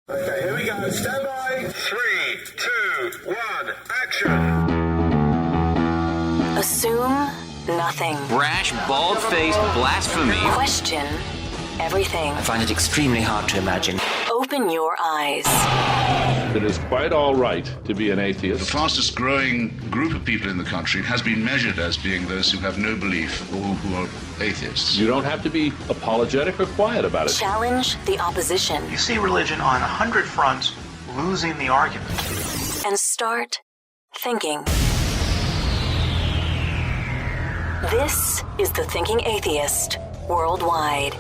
Okay, here we go. Stand by. 3, 2, 1, action. Assume nothing. Brash, bald-faced blasphemy. Question everything. I find it extremely hard to imagine. Open your eyes. It is quite all right to be an atheist. The fastest growing group of people in the country has been measured as being those who have no belief or who are atheists. You don't have to be apologetic or quiet about it. Challenge the opposition. You see religion on 100 fronts losing the argument. And start thinking. This is the Thinking Atheist worldwide.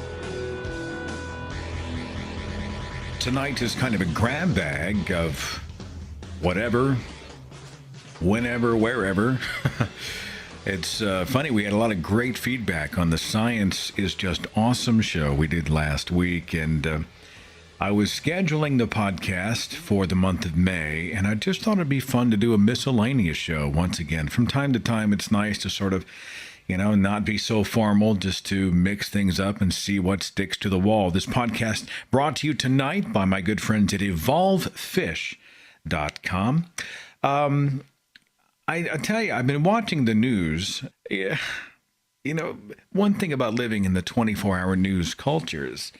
Tonight is kind of a grab bag of whatever, whenever, wherever. It's funny, we had a lot of great feedback on the Science is Just Awesome show we did last week, and I was scheduling the podcast for the month of May, and I just thought it'd be fun to do a miscellaneous show once again. From time to time, it's nice to sort of, not be so formal, just to mix things up and see what sticks to the wall. This podcast brought to you tonight by my good friends at evolvefish.com. I tell you, I've been watching the news. Yeah, one thing about living in the 24-hour news culture is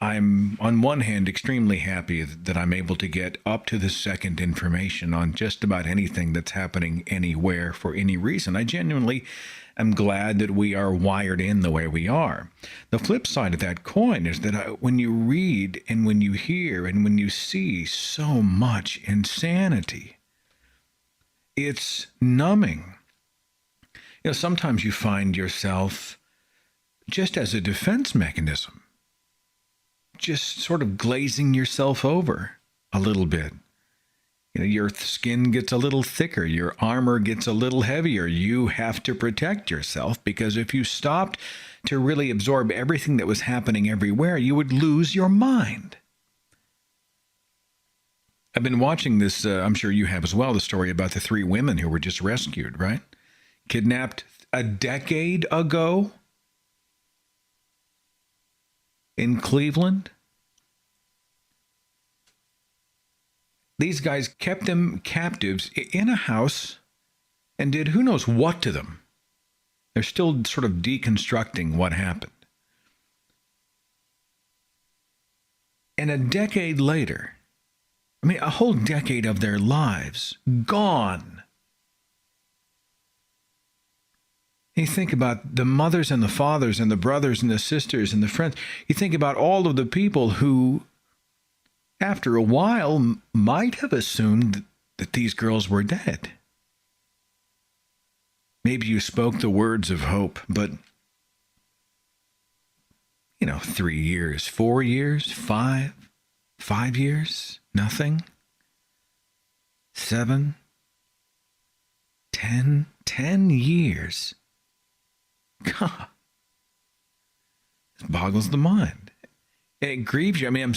I'm, on one hand, extremely happy that I'm able to get up-to-the-second information on just about anything that's happening anywhere for any reason. I genuinely am glad that we are wired in the way we are. The flip side of that coin is that when you read and when you hear and when you see so much insanity, it's numbing. Sometimes you find yourself, just as a defense mechanism, just sort of glazing yourself over a little bit. Your skin gets a little thicker, your armor gets a little heavier. You have to protect yourself, because if you stopped to really absorb everything that was happening everywhere, you would lose your mind. I've been watching this, I'm sure you have as well, the story about the 3 women who were just rescued, right? Kidnapped a decade ago in Cleveland. These guys kept them captives in a house and did who knows what to them. They're still sort of deconstructing what happened. And a decade later, a whole decade of their lives gone. You think about the mothers and the fathers and the brothers and the sisters and the friends. You think about all of the people who, after a while, might have assumed that these girls were dead. Maybe you spoke the words of hope, but, 3 years, 4 years, 5 years, nothing. 7, 10 years. God, it boggles the mind. It grieves you. I'm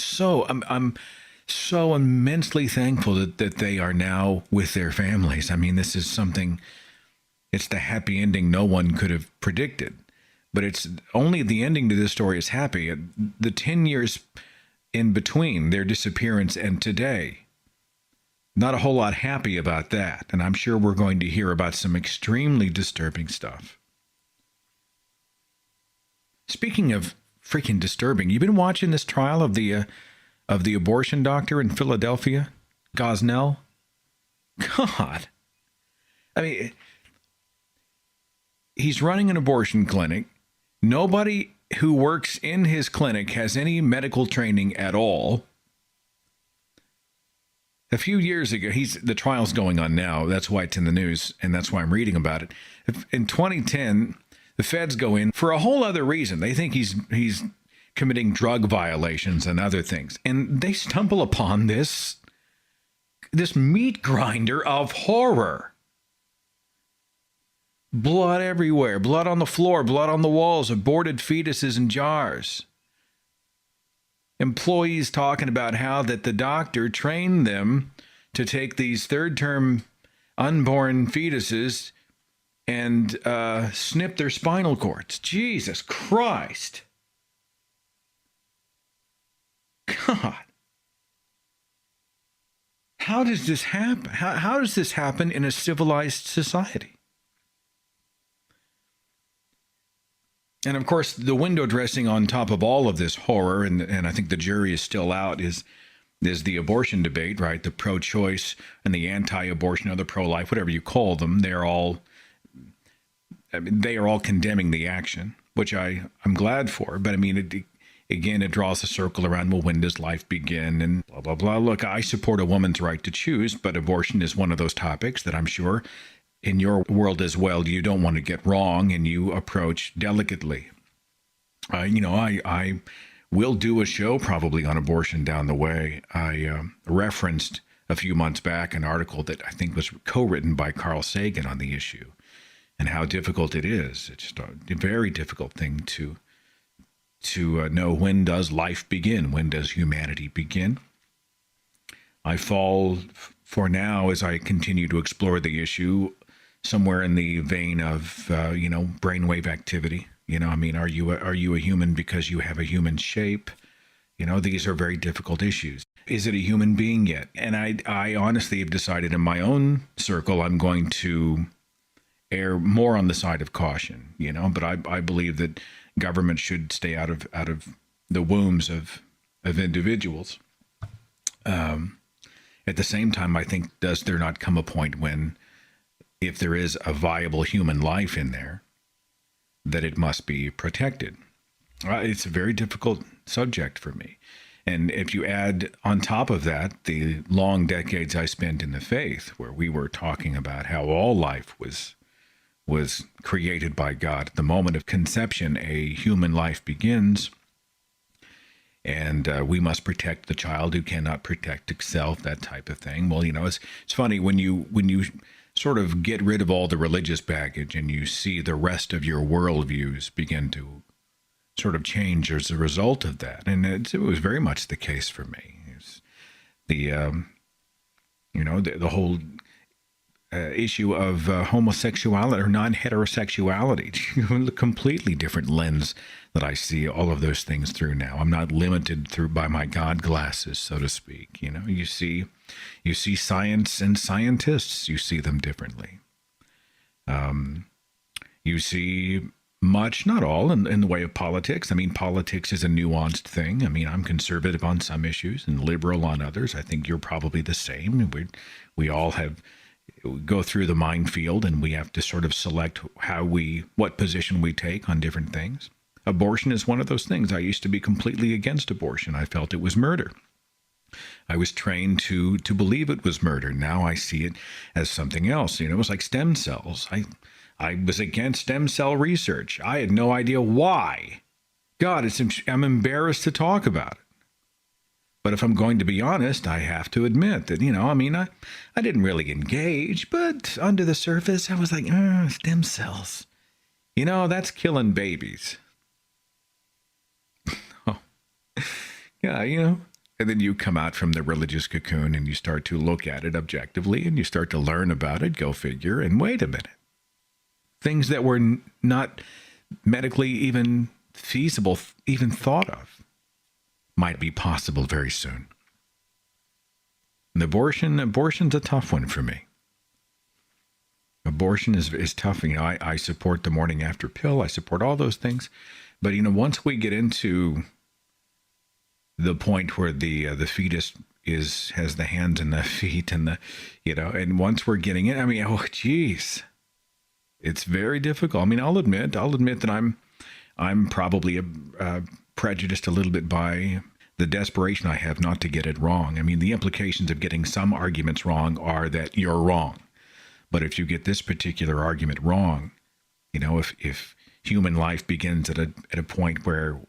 so immensely thankful that they are now with their families. This is something, it's the happy ending no one could have predicted. But it's only the ending to this story is happy. The 10 years in between their disappearance and today, not a whole lot happy about that. And I'm sure we're going to hear about some extremely disturbing stuff. Speaking of freaking disturbing, you've been watching this trial of the abortion doctor in Philadelphia, Gosnell? God. He's running an abortion clinic. Nobody who works in his clinic has any medical training at all. A few years ago, the trial's going on now. That's why it's in the news, and that's why I'm reading about it. In 2010, the feds go in for a whole other reason. They think he's committing drug violations and other things. And they stumble upon this meat grinder of horror. Blood everywhere, blood on the floor, blood on the walls, aborted fetuses in jars. Employees talking about how that the doctor trained them to take these third-term unborn fetuses and snip their spinal cords. Jesus Christ. God. How does this happen? How does this happen in a civilized society? And of course, the window dressing on top of all of this horror, and I think the jury is still out, is the abortion debate, right? The pro-choice and the anti-abortion or the pro-life, whatever you call them, they are all condemning the action, which I'm glad for. But I mean, it draws a circle around, well, when does life begin, and blah, blah, blah. Look, I support a woman's right to choose, but abortion is one of those topics that I'm sure in your world as well, you don't want to get wrong and you approach delicately. I will do a show probably on abortion down the way. I referenced a few months back an article that I think was co-written by Carl Sagan on the issue and how difficult it is. It's just a very difficult thing to know, when does life begin? When does humanity begin? I fall for now, as I continue to explore the issue, somewhere in the vein of brainwave activity. Are you a human because you have a human shape? These are very difficult issues. Is it a human being yet? And I honestly have decided in my own circle I'm going to err more on the side of caution. But I believe that government should stay out of the wombs of individuals. At the same time, I think, does there not come a point when, if there is a viable human life in there, that it must be protected? It's a very difficult subject for me. And if you add on top of that the long decades I spent in the faith, where we were talking about how all life was created by God. At the moment of conception, a human life begins, and we must protect the child who cannot protect itself, that type of thing. Well, it's funny when you sort of get rid of all the religious baggage and you see the rest of your worldviews begin to sort of change as a result of that. And it was very much the case for me. It's the whole issue of homosexuality or non-heterosexuality, a completely different lens that I see all of those things through now. I'm not limited by my God glasses, so to speak. You see science and scientists, you see them differently. You see much, not all, in the way of politics. I mean, politics is a nuanced thing. I mean, I'm conservative on some issues and liberal on others. I think you're probably the same. We all go through the minefield, and we have to sort of select what position we take on different things. Abortion is one of those things. I used to be completely against abortion. I felt it was murder. I was trained to believe it was murder. Now I see it as something else. It was like stem cells. I was against stem cell research. I had no idea why. God, I'm embarrassed to talk about it. But if I'm going to be honest, I have to admit that, I didn't really engage, but under the surface, I was like, stem cells. That's killing babies. Oh. Yeah, And then you come out from the religious cocoon and you start to look at it objectively and you start to learn about it, go figure, and wait a minute. Things that were not medically even feasible, even thought of, might be possible very soon. And abortion's a tough one for me. Abortion is tough. I support the morning after pill. I support all those things. But, once we get into the point where the fetus has the hands and the feet and and once we're getting it, it's very difficult. I'll admit that I'm probably prejudiced a little bit by the desperation I have not to get it wrong. The implications of getting some arguments wrong are that you're wrong. But if you get this particular argument wrong, if human life begins at a point where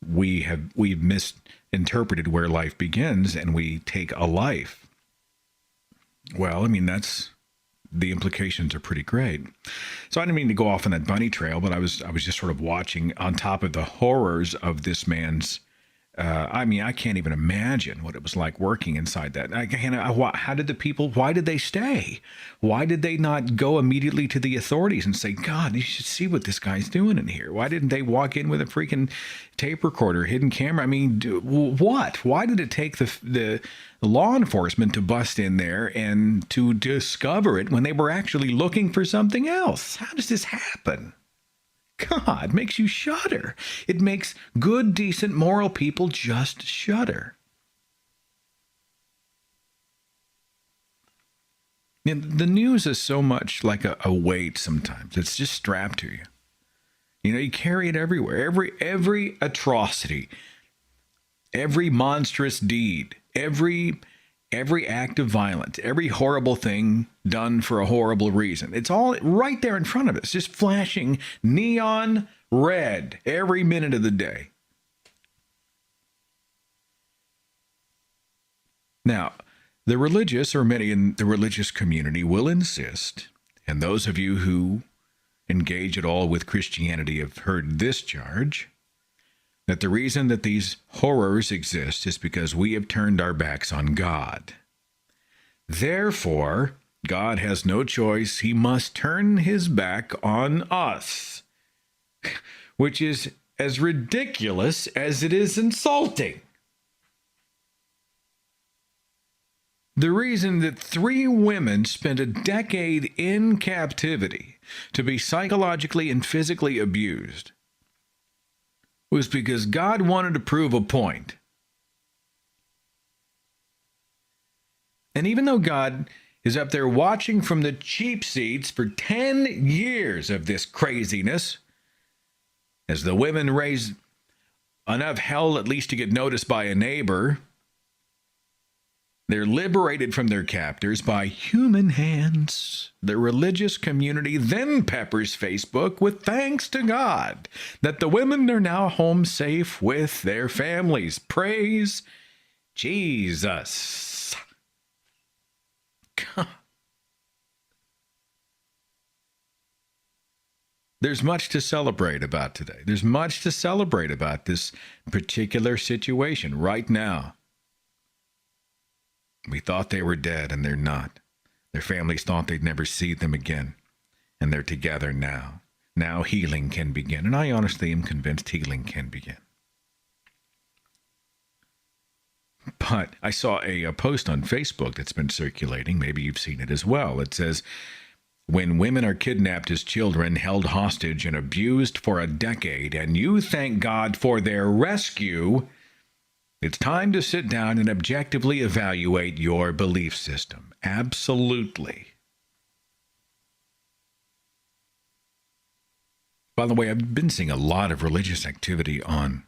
we've misinterpreted where life begins and we take a life, well, that's, the implications are pretty great. So I didn't mean to go off on that bunny trail, but I was just sort of watching on top of the horrors of this man's I mean, I can't even imagine what it was like working inside that. How did the people, why did they stay? Why did they not go immediately to the authorities and say, God, you should see what this guy's doing in here? Why didn't they walk in with a freaking tape recorder, hidden camera? I mean, what? Why did it take the law enforcement to bust in there and to discover it when they were actually looking for something else? How does this happen? God, makes you shudder. It makes good, decent, moral people just shudder. And the news is so much like a weight sometimes. It's just strapped to you. You know, you carry it everywhere. Every atrocity, every monstrous deed, every act of violence, every horrible thing done for a horrible reason. It's all right there in front of us, just flashing neon red every minute of the day. Now, the religious, or many in the religious community, will insist, and those of you who engage at all with Christianity have heard this charge, that the reason that these horrors exist is because we have turned our backs on God. Therefore, God has no choice. He must turn his back on us, which is as ridiculous as it is insulting. The reason that 3 women spent a decade in captivity to be psychologically and physically abused was because God wanted to prove a point. And even though God is up there watching from the cheap seats for 10 years of this craziness, as the women raise enough hell at least to get noticed by a neighbor, they're liberated from their captors by human hands. The religious community then peppers Facebook with thanks to God that the women are now home safe with their families. Praise Jesus. God. There's much to celebrate about today. There's much to celebrate about this particular situation right now. We thought they were dead, and they're not. Their families thought they'd never see them again, and they're together now. Now healing can begin, and I honestly am convinced healing can begin. But I saw a post on Facebook that's been circulating. Maybe you've seen it as well. It says, when women are kidnapped as children, held hostage, and abused for a decade, and you thank God for their rescue, it's time to sit down and objectively evaluate your belief system. Absolutely. By the way, I've been seeing a lot of religious activity on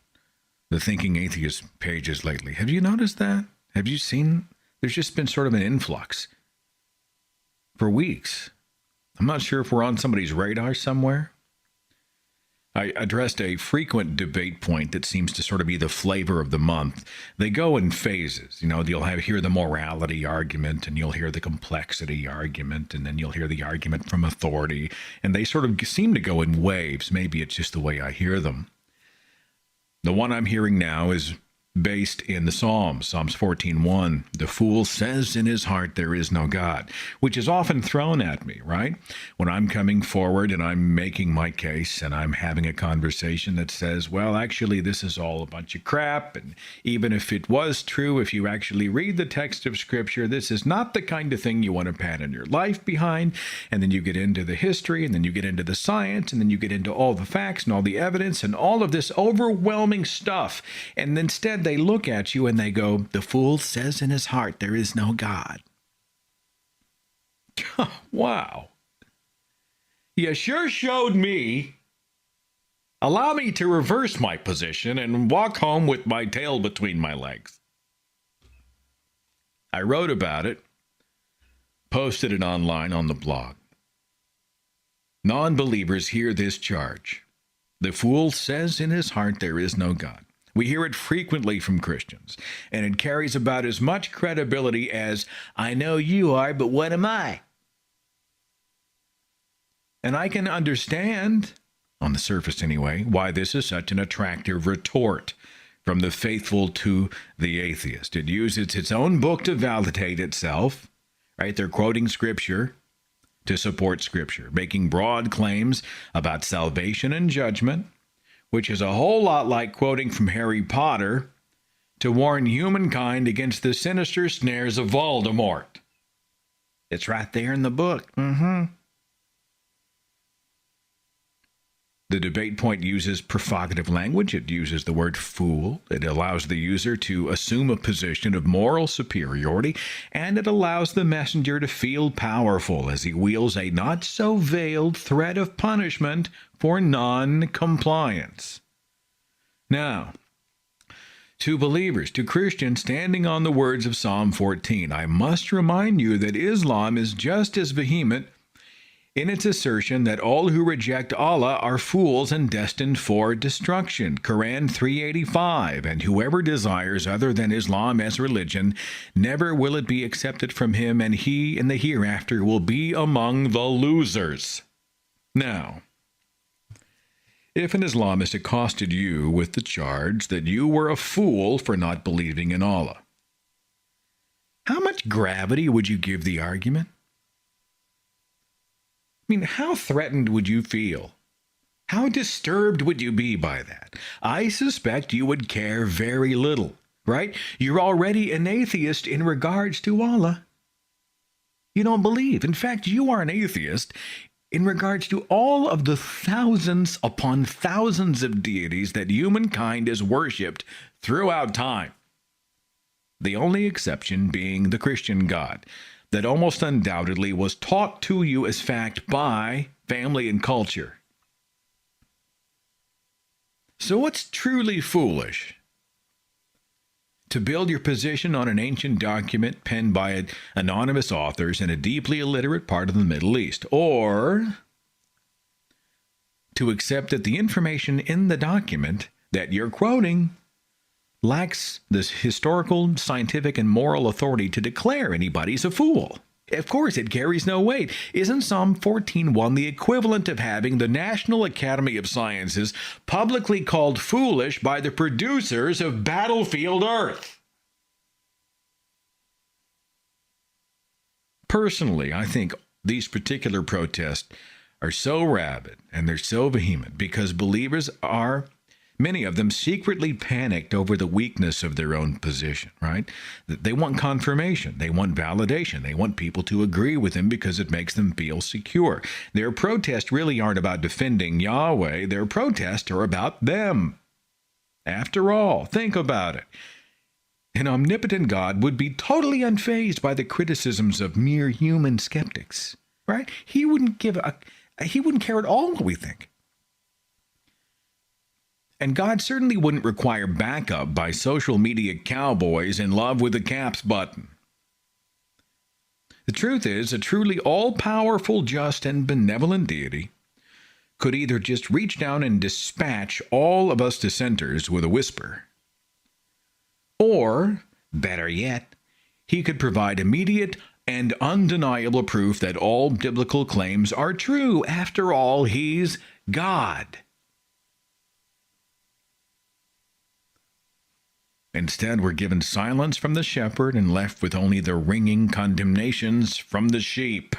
the Thinking Atheist pages lately. Have you noticed that? Have you seen? There's just been sort of an influx for weeks. I'm not sure if we're on somebody's radar somewhere. I addressed a frequent debate point that seems to sort of be the flavor of the month. They go in phases. You know, you'll hear the morality argument, and you'll hear the complexity argument, and then you'll hear the argument from authority. And they sort of seem to go in waves. Maybe it's just the way I hear them. The one I'm hearing now is based in the Psalms 14:1. The fool says in his heart there is no God, which is often thrown at me, right? When I'm coming forward and I'm making my case and I'm having a conversation that says, well, actually, this is all a bunch of crap. And even if it was true, if you actually read the text of Scripture, this is not the kind of thing you want to pattern your life behind. And then you get into the history, and then you get into the science, and then you get into all the facts and all the evidence and all of this overwhelming stuff. And instead, they look at you and they go, the fool says in his heart there is no God. Wow. You sure showed me. Allow me to reverse my position and walk home with my tail between my legs. I wrote about it, posted it online on the blog. Non-believers hear this charge. The fool says in his heart there is no God. We hear it frequently from Christians, and it carries about as much credibility as, I know you are, but what am I? And I can understand, on the surface anyway, why this is such an attractive retort from the faithful to the atheist. It uses its own book to validate itself, right? They're quoting Scripture to support Scripture, making broad claims about salvation and judgment, which is a whole lot like quoting from Harry Potter to warn humankind against the sinister snares of Voldemort. It's right there in the book. The debate point uses provocative language. It uses the word fool. It allows the user to assume a position of moral superiority, and it allows the messenger to feel powerful as he wields a not-so-veiled threat of punishment for non-compliance. Now, to believers, to Christians standing on the words of Psalm 14, I must remind you that Islam is just as vehement in its assertion that all who reject Allah are fools and destined for destruction. Quran 385, and whoever desires other than Islam as religion, never will it be accepted from him, and he in the hereafter will be among the losers. Now, if an Islamist accosted you with the charge that you were a fool for not believing in Allah, how much gravity would you give the argument? I mean, how threatened would you feel? How disturbed would you be by that? I suspect you would care very little, right? You're already an atheist in regards to Allah. You don't believe. In fact, you are an atheist in regards to all of the thousands upon thousands of deities that humankind has worshipped throughout time. The only exception being the Christian God, that almost undoubtedly was taught to you as fact by family and culture. So what's truly foolish? To build your position on an ancient document penned by anonymous authors in a deeply illiterate part of the Middle East, or to accept that the information in the document that you're quoting lacks this historical, scientific, and moral authority to declare anybody's a fool. Of course, it carries no weight. Isn't Psalm 14:1 the equivalent of having the National Academy of Sciences publicly called foolish by the producers of Battlefield Earth? Personally, I think these particular protests are so rabid and they're so vehement because believers are, many of them, secretly panicked over the weakness of their own position, right? They want confirmation. They want validation. They want people to agree with them because it makes them feel secure. Their protests really aren't about defending Yahweh. Their protests are about them. After all, think about it. An omnipotent God would be totally unfazed by the criticisms of mere human skeptics, right? He wouldn't care at all what we think. And God certainly wouldn't require backup by social media cowboys in love with the caps button. The truth is, a truly all-powerful, just, and benevolent deity could either just reach down and dispatch all of us dissenters with a whisper, or, better yet, he could provide immediate and undeniable proof that all biblical claims are true. After all, he's God. Instead, we're given silence from the shepherd and left with only the ringing condemnations from the sheep.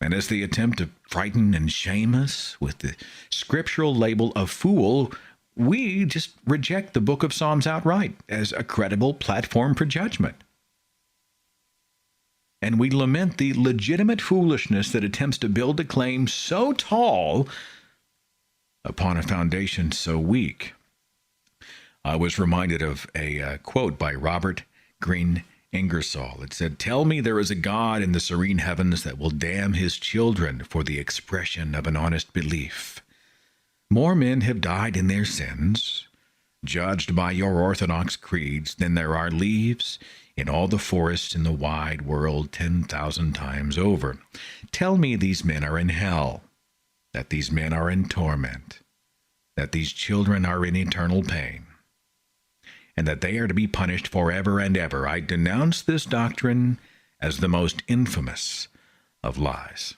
And as they attempt to frighten and shame us with the scriptural label of fool, we just reject the book of Psalms outright as a credible platform for judgment. And we lament the legitimate foolishness that attempts to build a claim so tall upon a foundation so weak. I was reminded of a quote by Robert Greene Ingersoll. It said, "Tell me there is a God in the serene heavens that will damn his children for the expression of an honest belief. More men have died in their sins, judged by your orthodox creeds, than there are leaves in all the forests in the wide world 10,000 times over. Tell me these men are in hell, that these men are in torment, that these children are in eternal pain, and that they are to be punished forever and ever. I denounce this doctrine as the most infamous of lies."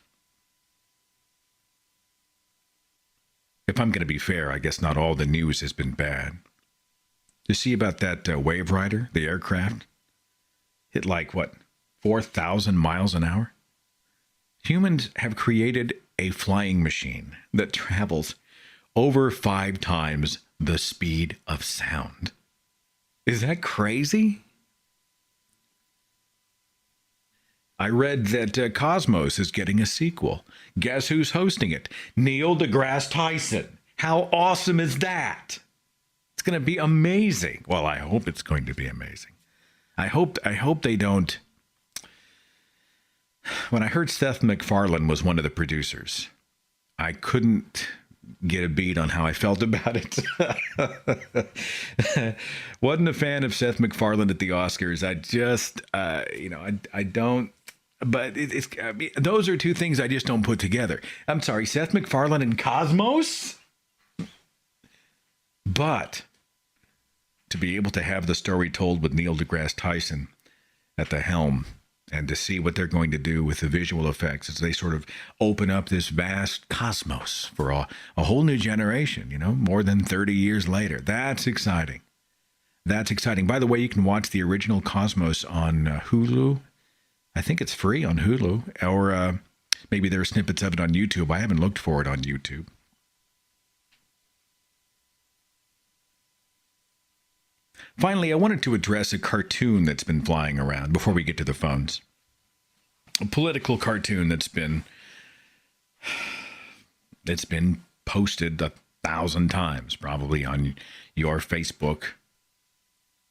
if I'm going to be fair, I guess not all the news has been bad. You see about that Wave Rider, the aircraft? Hit like, 4,000 miles an hour? Humans have created a flying machine that travels over 5 times the speed of sound. Is that crazy? I read that Cosmos is getting a sequel. Guess who's hosting it? Neil deGrasse Tyson. How awesome is that? It's going to be amazing. Well, I hope it's going to be amazing. I hope they don't. When I heard Seth MacFarlane was one of the producers, I couldn't get a beat on how I felt about it. Wasn't a fan of Seth MacFarlane at the Oscars. I just, I don't. But those are two things I just don't put together. I'm sorry, Seth MacFarlane and Cosmos? But to be able to have the story told with Neil deGrasse Tyson at the helm and to see what they're going to do with the visual effects as they sort of open up this vast cosmos for a whole new generation, more than 30 years later. That's exciting. That's exciting. By the way, you can watch the original Cosmos on Hulu. I think it's free on Hulu, or maybe there are snippets of it on YouTube. I haven't looked for it on YouTube. Finally, I wanted to address a cartoon that's been flying around before we get to the phones. A political cartoon that's been posted 1,000 times, probably on your Facebook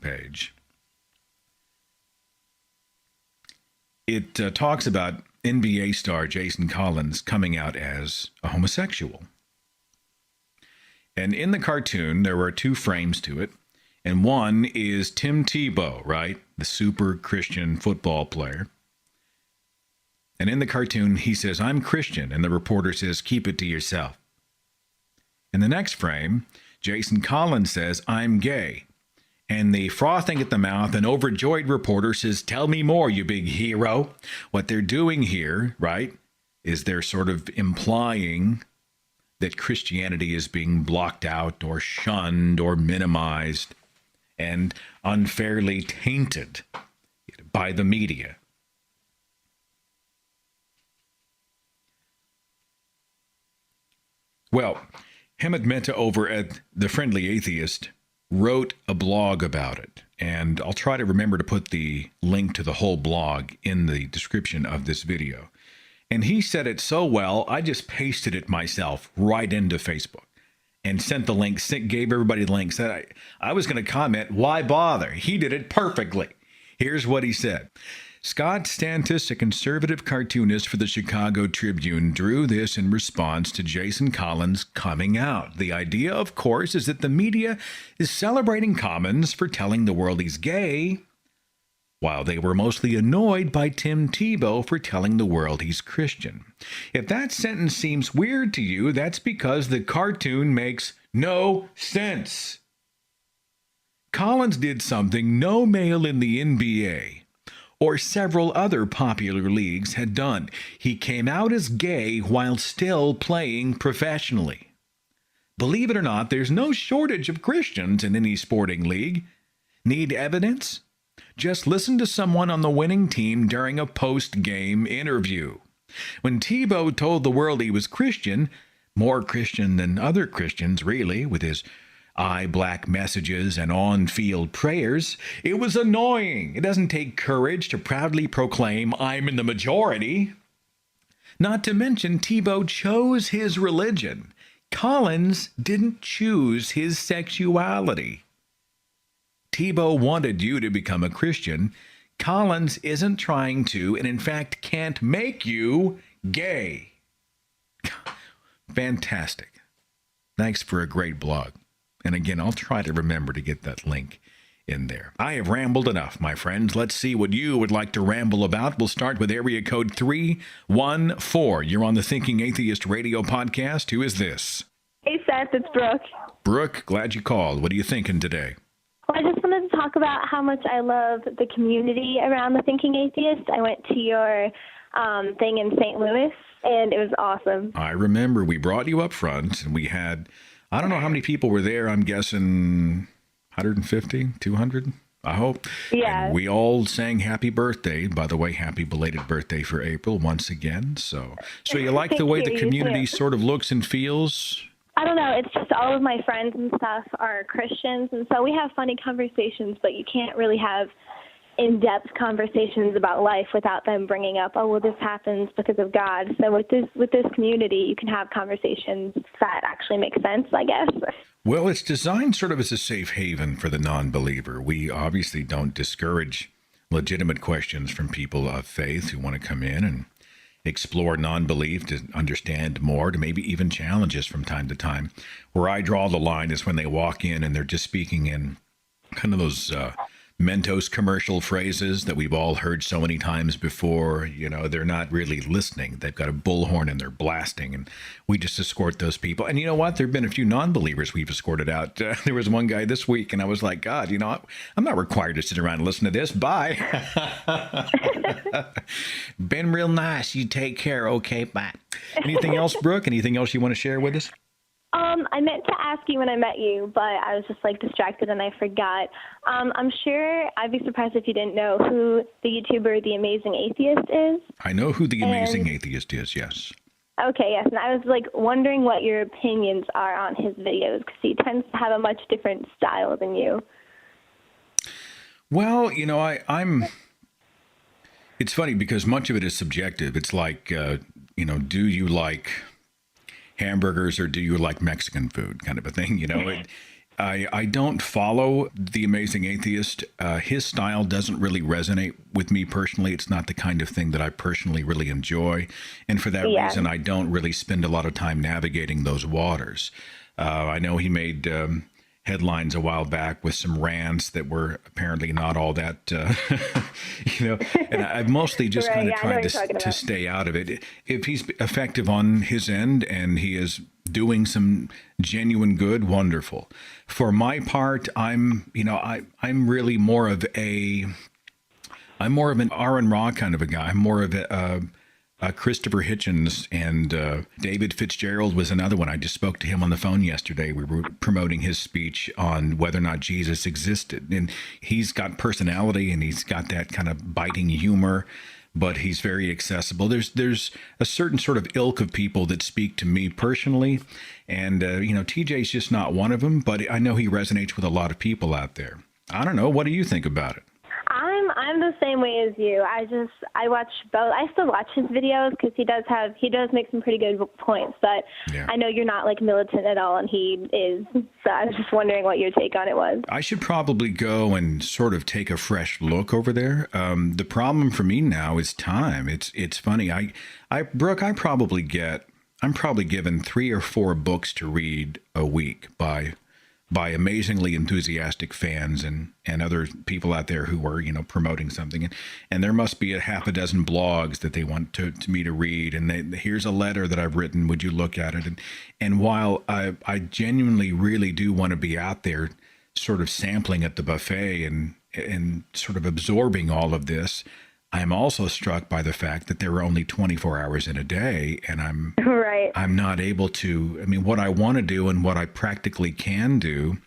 page. It talks about NBA star Jason Collins coming out as a homosexual. And in the cartoon, there were 2 frames to it. And one is Tim Tebow, right? The super Christian football player. And in the cartoon, he says, "I'm Christian." And the reporter says, "Keep it to yourself." In the next frame, Jason Collins says, "I'm gay." And the frothing at the mouth and overjoyed reporter says, "Tell me more, you big hero." What they're doing here, right, is they're sort of implying that Christianity is being blocked out or shunned or minimized and unfairly tainted by the media. Well, Hemant Mehta over at The Friendly Atheist wrote a blog about it, and I'll try to remember to put the link to the whole blog in the description of this video. And he said it so well, I just pasted it myself right into Facebook and sent the link, gave everybody the link, said I was going to comment, why bother? He did it perfectly. Here's what he said. Scott Stantis, a conservative cartoonist for the Chicago Tribune, drew this in response to Jason Collins coming out. The idea, of course, is that the media is celebrating Collins for telling the world he's gay, while they were mostly annoyed by Tim Tebow for telling the world he's Christian. If that sentence seems weird to you, that's because the cartoon makes no sense. Collins did something no male in the NBA or several other popular leagues had done. He came out as gay while still playing professionally. Believe it or not, there's no shortage of Christians in any sporting league. Need evidence? Just listen to someone on the winning team during a post-game interview. When Tebow told the world he was Christian, more Christian than other Christians, really, with his eye-black messages and on-field prayers, it was annoying. It doesn't take courage to proudly proclaim, "I'm in the majority." Not to mention, Tebow chose his religion. Collins didn't choose his sexuality. Tebow wanted you to become a Christian. Collins isn't trying to, and in fact can't make you gay. Fantastic. Thanks for a great blog. And again, I'll try to remember to get that link in there. I have rambled enough, my friends. Let's see what you would like to ramble about. We'll start with area code 314. You're on the Thinking Atheist radio podcast. Who is this? Hey, Seth, it's Brooke. Brooke, glad you called. What are you thinking today? Well, I just wanted to talk about how much I love the community around the Thinking Atheist. I went to your thing in St. Louis, and it was awesome. I remember we brought you up front, and we had, I don't know how many people were there. I'm guessing 150, 200, I hope. Yeah. And we all sang happy birthday. By the way, happy belated birthday for April once again. So you like the Thank way you, the you community too. sort of looks and feels? I don't know. It's just all of my friends and stuff are Christians, and so we have funny conversations, but you can't really have in-depth conversations about life without them bringing up, oh, well, this happens because of God. So with this community, you can have conversations that actually make sense, I guess. Well, it's designed sort of as a safe haven for the non-believer. We obviously don't discourage legitimate questions from people of faith who want to come in and explore non-belief to understand more, to maybe even challenge us from time to time. Where I draw the line is when they walk in and they're just speaking in kind of those Mentos commercial phrases that we've all heard so many times before. You know, they're not really listening. They've got a bullhorn and they're blasting, and we just escort those people. And you know what? There have been a few non-believers we've escorted out. There was one guy this week, and I was like, God, you know, I'm not required to sit around and listen to this. Bye. Been real nice. You take care. Okay, bye. Anything else, Brooke? Anything else you want to share with us? I meant to ask you when I met you, but I was just distracted and I forgot. I'm sure I'd be surprised if you didn't know who the YouTuber The Amazing Atheist is. I know who The Amazing Atheist is, yes. Okay, yes. And I was wondering what your opinions are on his videos, because he tends to have a much different style than you. Well, you know, I'm. It's funny because much of it is subjective. It's like, you know, do you like hamburgers or do you like Mexican food, kind of a thing, you know? I don't follow The Amazing Atheist. His style doesn't really resonate with me personally. It's not the kind of thing that I personally really enjoy. And for that reason, I don't really spend a lot of time navigating those waters. I know he made headlines a while back with some rants that were apparently not all that, you know, and I've mostly just kind of tried to stay out of it. If he's effective on his end and he is doing some genuine good, wonderful. For my part, I'm really more of an R&R kind of a guy. I'm more of Christopher Hitchens, and David Fitzgerald was another one. I just spoke to him on the phone yesterday. We were promoting his speech on whether or not Jesus existed. And he's got personality and he's got that kind of biting humor, but he's very accessible. There's a certain sort of ilk of people that speak to me personally. And, you know, TJ's just not one of them, but I know he resonates with a lot of people out there. I don't know. What do you think about it? I'm the same way as you. I watch both. I still watch his videos because he does make some pretty good points, but I know you're not militant at all, and he is. So I was just wondering what your take on it was. I should probably go and sort of take a fresh look over there. The problem for me now is time. It's funny. Brooke, I'm probably given 3 or 4 books to read a week by amazingly enthusiastic fans and other people out there who are, you know, promoting something. And there must be a half a dozen blogs that they want me to read. And here's a letter that I've written. Would you look at it? And while I genuinely really do want to be out there sort of sampling at the buffet and sort of absorbing all of this, I'm also struck by the fact that there are only 24 hours in a day, and I'm not able to. I mean, what I want to do and what I practically can do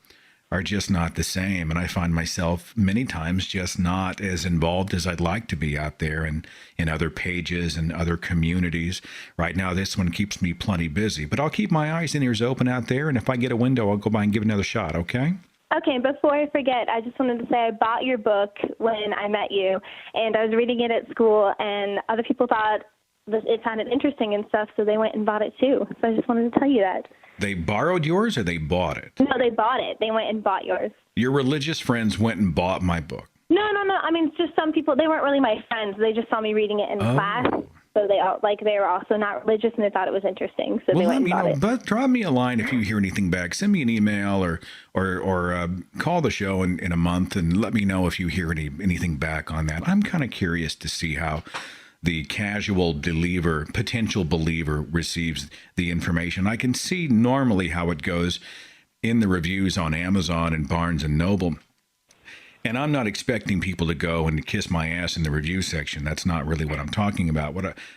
are just not the same. And I find myself many times just not as involved as I'd like to be out there and in other pages and other communities. Right now, this one keeps me plenty busy, but I'll keep my eyes and ears open out there. And if I get a window, I'll go by and give it another shot. Okay? Okay, before I forget, I just wanted to say I bought your book when I met you, and I was reading it at school, and other people thought it sounded interesting and stuff, so they went and bought it too. So I just wanted to tell you that. They borrowed yours or they bought it? No, they bought it. They went and bought yours. Your religious friends went and bought my book? No. I mean, it's just some people, they weren't really my friends. They just saw me reading it in class. So they were also not religious, and they thought it was interesting. So they went and bought it. But drop me a line if you hear anything back. Send me an email or call the show in a month and let me know if you hear anything back on that. I'm kind of curious to see how the casual potential believer receives the information. I can see normally how it goes in the reviews on Amazon and Barnes and Noble. And I'm not expecting people to go and kiss my ass in the review section. That's not really what I'm talking about.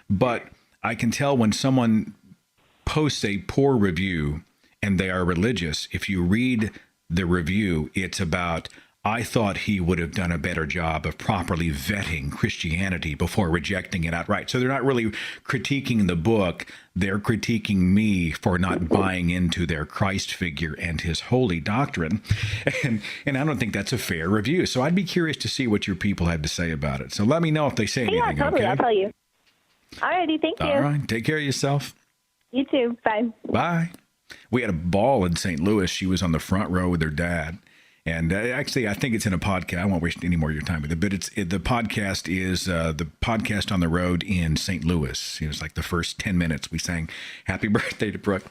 But I can tell when someone posts a poor review and they are religious, if you read the review, it's about, I thought he would have done a better job of properly vetting Christianity before rejecting it outright. So they're not really critiquing the book. They're critiquing me for not buying into their Christ figure and his holy doctrine. And I don't think that's a fair review. So I'd be curious to see what your people have to say about it. So let me know if they say anything. Yeah, totally. Okay? I'll tell you. All righty. Thank you. All right. Take care of yourself. You too. Bye. Bye. We had a ball in St. Louis. She was on the front row with her dad. And actually, I think it's in a podcast. I won't waste any more of your time with it. But the podcast is the podcast on the road in St. Louis. It was like the first 10 minutes we sang Happy Birthday to Brooke.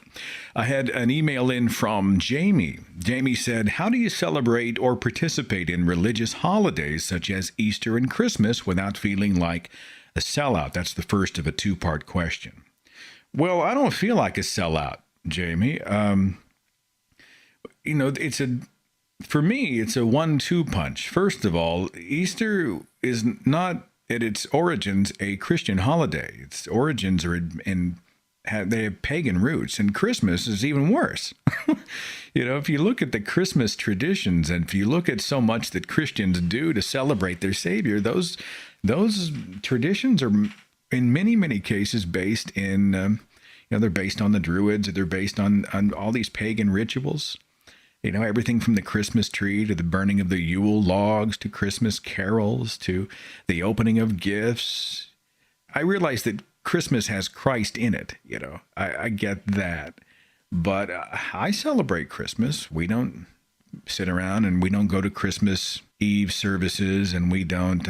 I had an email in from Jamie. Jamie said, how do you celebrate or participate in religious holidays such as Easter and Christmas without feeling like a sellout? That's the first of a two-part question. Well, I don't feel like a sellout, Jamie. For me, it's a 1-2 punch. First of all, Easter is not at its origins a Christian holiday. Its origins are they have pagan roots, and Christmas is even worse. If you look at the Christmas traditions, and if you look at so much that Christians do to celebrate their Savior, those traditions are in many, many cases based in, they're based on the Druids, or they're based on all these pagan rituals. Everything from the Christmas tree to the burning of the Yule logs to Christmas carols to the opening of gifts. I realize that Christmas has Christ in it. I get that. But I celebrate Christmas. We don't sit around and we don't go to Christmas Eve services, and we don't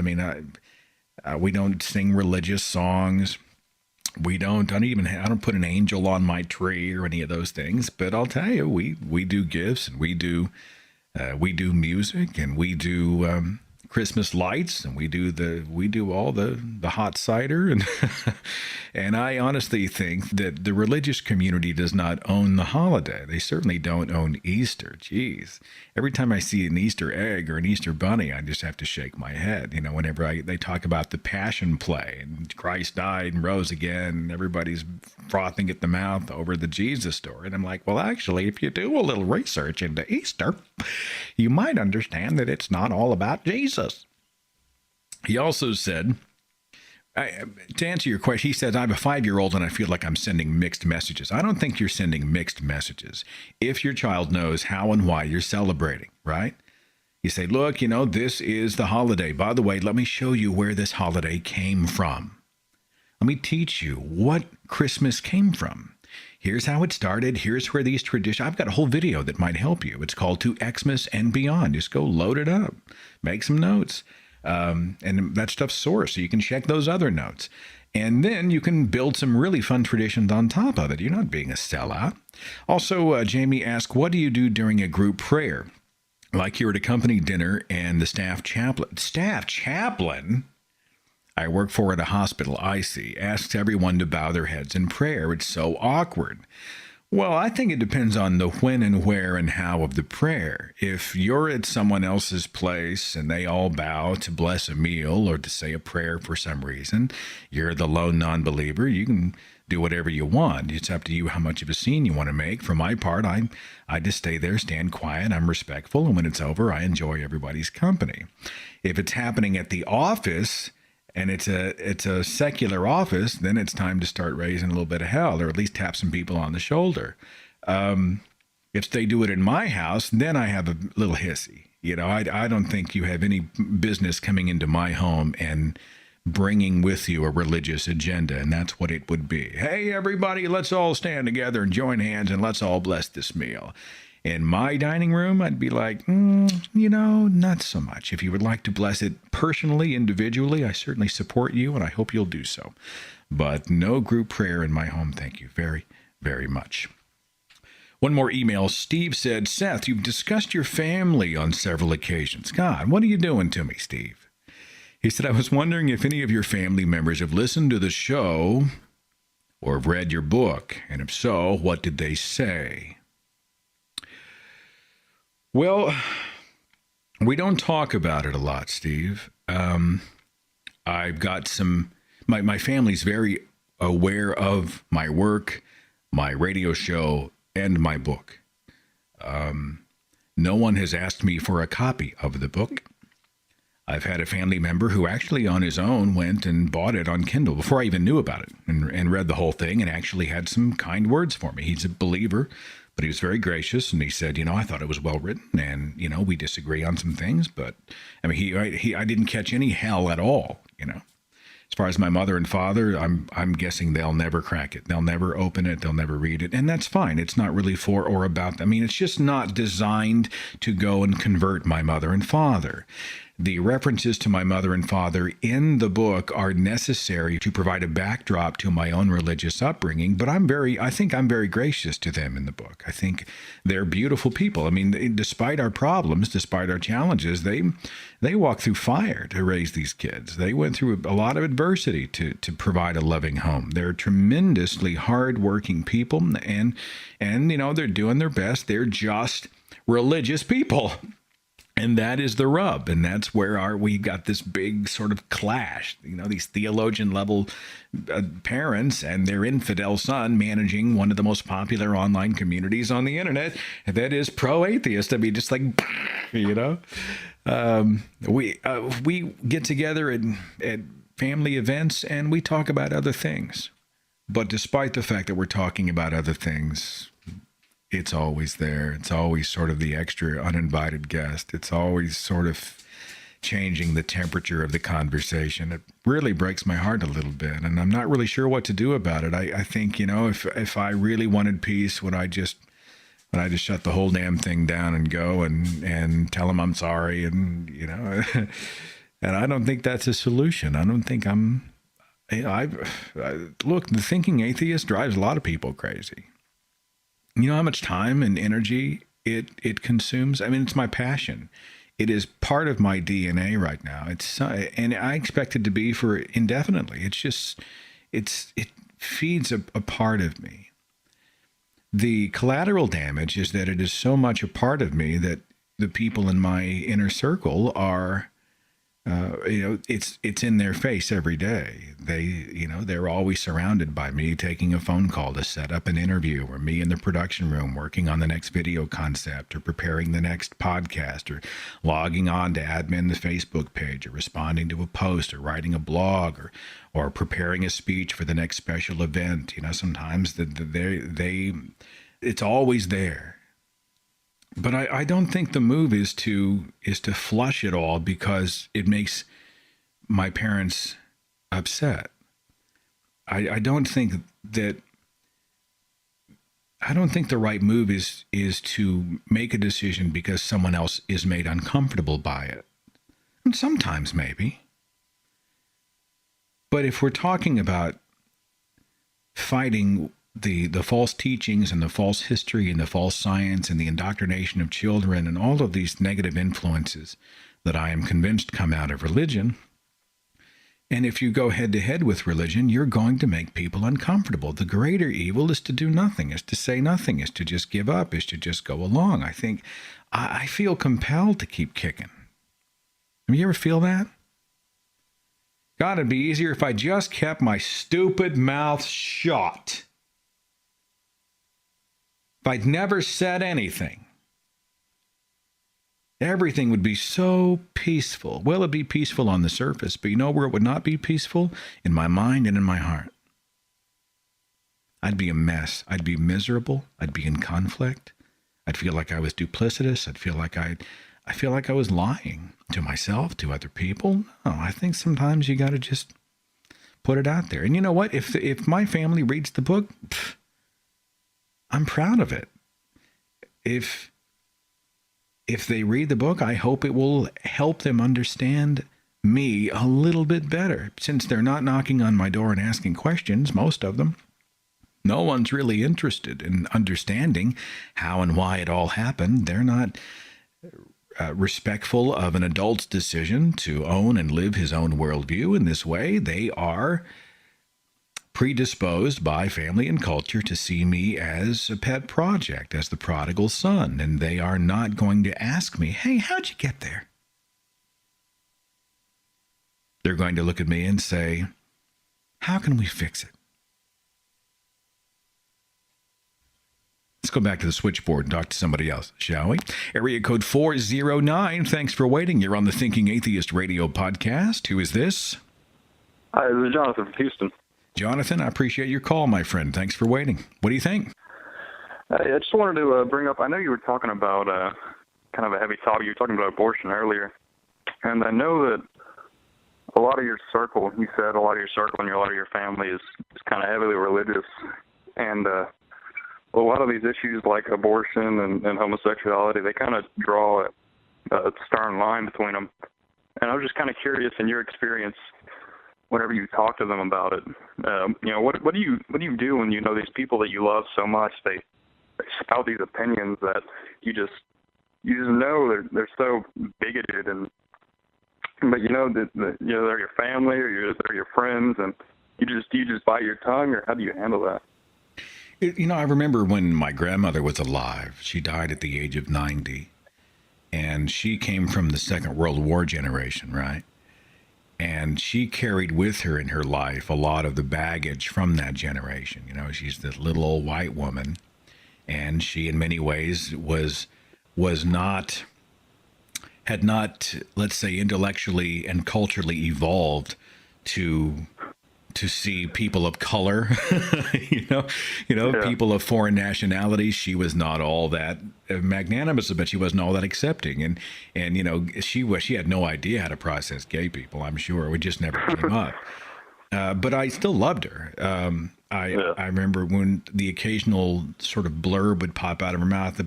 sing religious songs. I don't put an angel on my tree or any of those things, but I'll tell you, we do gifts, and we do music, and we do Christmas lights, and we do all the hot cider, and and I honestly think that the religious community does not own the holiday. They certainly don't own Easter. Jeez, every time I see an Easter egg or an Easter bunny, I just have to shake my head. Whenever they talk about the Passion Play and Christ died and rose again, and everybody's frothing at the mouth over the Jesus story, and I'm like, well, actually, if you do a little research into Easter, you might understand that it's not all about Jesus. He also said, to answer your question, he says, I have a 5-year-old and I feel like I'm sending mixed messages. I don't think you're sending mixed messages. If your child knows how and why you're celebrating, right? You say, look, this is the holiday. By the way, let me show you where this holiday came from. Let me teach you what Christmas came from. Here's how it started. Here's where these traditions, I've got a whole video that might help you. It's called To Xmas and Beyond. Just go load it up, make some notes. And that stuff's sourced, so you can check those other notes. And then you can build some really fun traditions on top of it. You're not being a sellout. Also, Jamie asked, what do you do during a group prayer? Like you're at a company dinner and the staff chaplain. Staff chaplain? I work for at a hospital, I see. Asks everyone to bow their heads in prayer. It's so awkward. Well, I think it depends on the when and where and how of the prayer. If you're at someone else's place and they all bow to bless a meal or to say a prayer for some reason, you're the lone non-believer, you can do whatever you want. It's up to you how much of a scene you want to make. For my part, I just stay there, stand quiet, I'm respectful, and when it's over, I enjoy everybody's company. If it's happening at the office, and it's a secular office, then it's time to start raising a little bit of hell, or at least tap some people on the shoulder. If they do it in my house, then I have a little hissy. I don't think you have any business coming into my home and bringing with you a religious agenda, and that's what it would be. Hey, everybody, let's all stand together and join hands, and let's all bless this meal. In my dining room, I'd be like, not so much. If you would like to bless it personally, individually, I certainly support you, and I hope you'll do so. But no group prayer in my home, thank you very, very much. One more email. Steve said, Seth, you've discussed your family on several occasions. God, what are you doing to me, Steve? He said, I was wondering if any of your family members have listened to the show or have read your book, and if so, what did they say? Well, We don't talk about it a lot, Steve. I've got my family's very aware of my work, my radio show, and my book. No one has asked me for a copy of the book. I've had a family member who actually on his own went and bought it on Kindle before I even knew about it and read the whole thing and actually had some kind words for me. He's a believer, but he was very gracious, and he said, I thought it was well written, and, we disagree on some things, but I mean, I didn't catch any hell at all, As far as my mother and father, I'm guessing they'll never crack it. They'll never open it. They'll never read it. And that's fine. It's not really for or about them. I mean, it's just not designed to go and convert my mother and father. The references to my mother and father in the book are necessary to provide a backdrop to my own religious upbringing, but I think I'm very gracious to them in the book. I think they're beautiful people. I mean, despite our problems, despite our challenges, they walk through fire to raise these kids. They went through a lot of adversity to provide a loving home. They're tremendously hardworking people, and they're doing their best. They're just religious people. And that is the rub. And that's where we got this big sort of clash, these theologian level parents and their infidel son managing one of the most popular online communities on the internet that is pro-atheist. I mean, just like, we get together at family events and we talk about other things. But despite the fact that we're talking about other things, it's always there. It's always sort of the extra uninvited guest. It's always sort of changing the temperature of the conversation. It really breaks my heart a little bit, and I'm not really sure what to do about it. I think, if I really wanted peace, would I just shut the whole damn thing down and go and tell them I'm sorry, and and I don't think that's a solution. I don't think look, the Thinking Atheist drives a lot of people crazy. You know how much time and energy it consumes? I mean, it's my passion. It is part of my DNA right now. And I expect it to be for indefinitely. It feeds a part of me. The collateral damage is that it is so much a part of me that the people in my inner circle are, it's in their face every day. They're always surrounded by me taking a phone call to set up an interview, or me in the production room working on the next video concept, or preparing the next podcast, or logging on to admin the Facebook page, or responding to a post, or writing a blog, or preparing a speech for the next special event. Sometimes it's always there. But I don't think the move is to flush it all because it makes my parents upset. I don't think the right move is to make a decision because someone else is made uncomfortable by it. And sometimes maybe. But if we're talking about fighting the false teachings and the false history and the false science and the indoctrination of children and all of these negative influences that I am convinced come out of religion, and if you go head to head with religion, you're going to make people uncomfortable. The greater evil is to do nothing, is to say nothing, is to just give up, is to just go along. I feel compelled to keep kicking. Have you ever feel that? God, it'd be easier if I just kept my stupid mouth shut. If I'd never said anything, everything would be so peaceful. Well, it'd be peaceful on the surface, but you know where it would not be peaceful? In my mind and in my heart. I'd be a mess. I'd be miserable. I'd be in conflict. I'd feel like I was duplicitous. I'd feel like I was lying to myself, to other people. No, I think sometimes you got to just put it out there. And you know what? If my family reads the book, I'm proud of it. If they read the book, I hope it will help them understand me a little bit better. Since they're not knocking on my door and asking questions, most of them, no one's really interested in understanding how and why it all happened. They're not respectful of an adult's decision to own and live his own worldview in this way. They are predisposed by family and culture to see me as a pet project, as the prodigal son, and they are not going to ask me, hey, how'd you get there? they're going to look at me and say, how can we fix it? Let's go back to the switchboard and talk to somebody else, shall we? Area code 409. Thanks for waiting. You're on the Thinking Atheist radio podcast. Who is this? Hi, this is Jonathan from Houston. Jonathan, I appreciate your call, my friend. Thanks for waiting. What do you think? I just wanted to bring up, I know you were talking about kind of a heavy topic. You were talking about abortion earlier. And I know that a lot of your circle, you said a lot of your circle and a lot of your family is kind of heavily religious. And a lot of these issues like abortion and homosexuality, they kind of draw a stern line between them. And I was just kind of curious, in your experience, whenever you talk to them about it, what do you do when you know these people that you love so much, they spout these opinions that you just know they're so bigoted, but you know that they're your family or they're your friends, and you just bite your tongue, or how do you handle that? I remember when my grandmother was alive. She died at the age of 90, and she came from the Second World War generation, right? And she carried with her in her life a lot of the baggage from that generation. She's this little old white woman, and she, in many ways, had not, let's say, intellectually and culturally evolved to see people of color, people of foreign nationalities. She was not all that magnanimous, but she wasn't all that accepting. And she had no idea how to process gay people, I'm sure. It just never came up. But I still loved her. I remember when the occasional sort of blurb would pop out of her mouth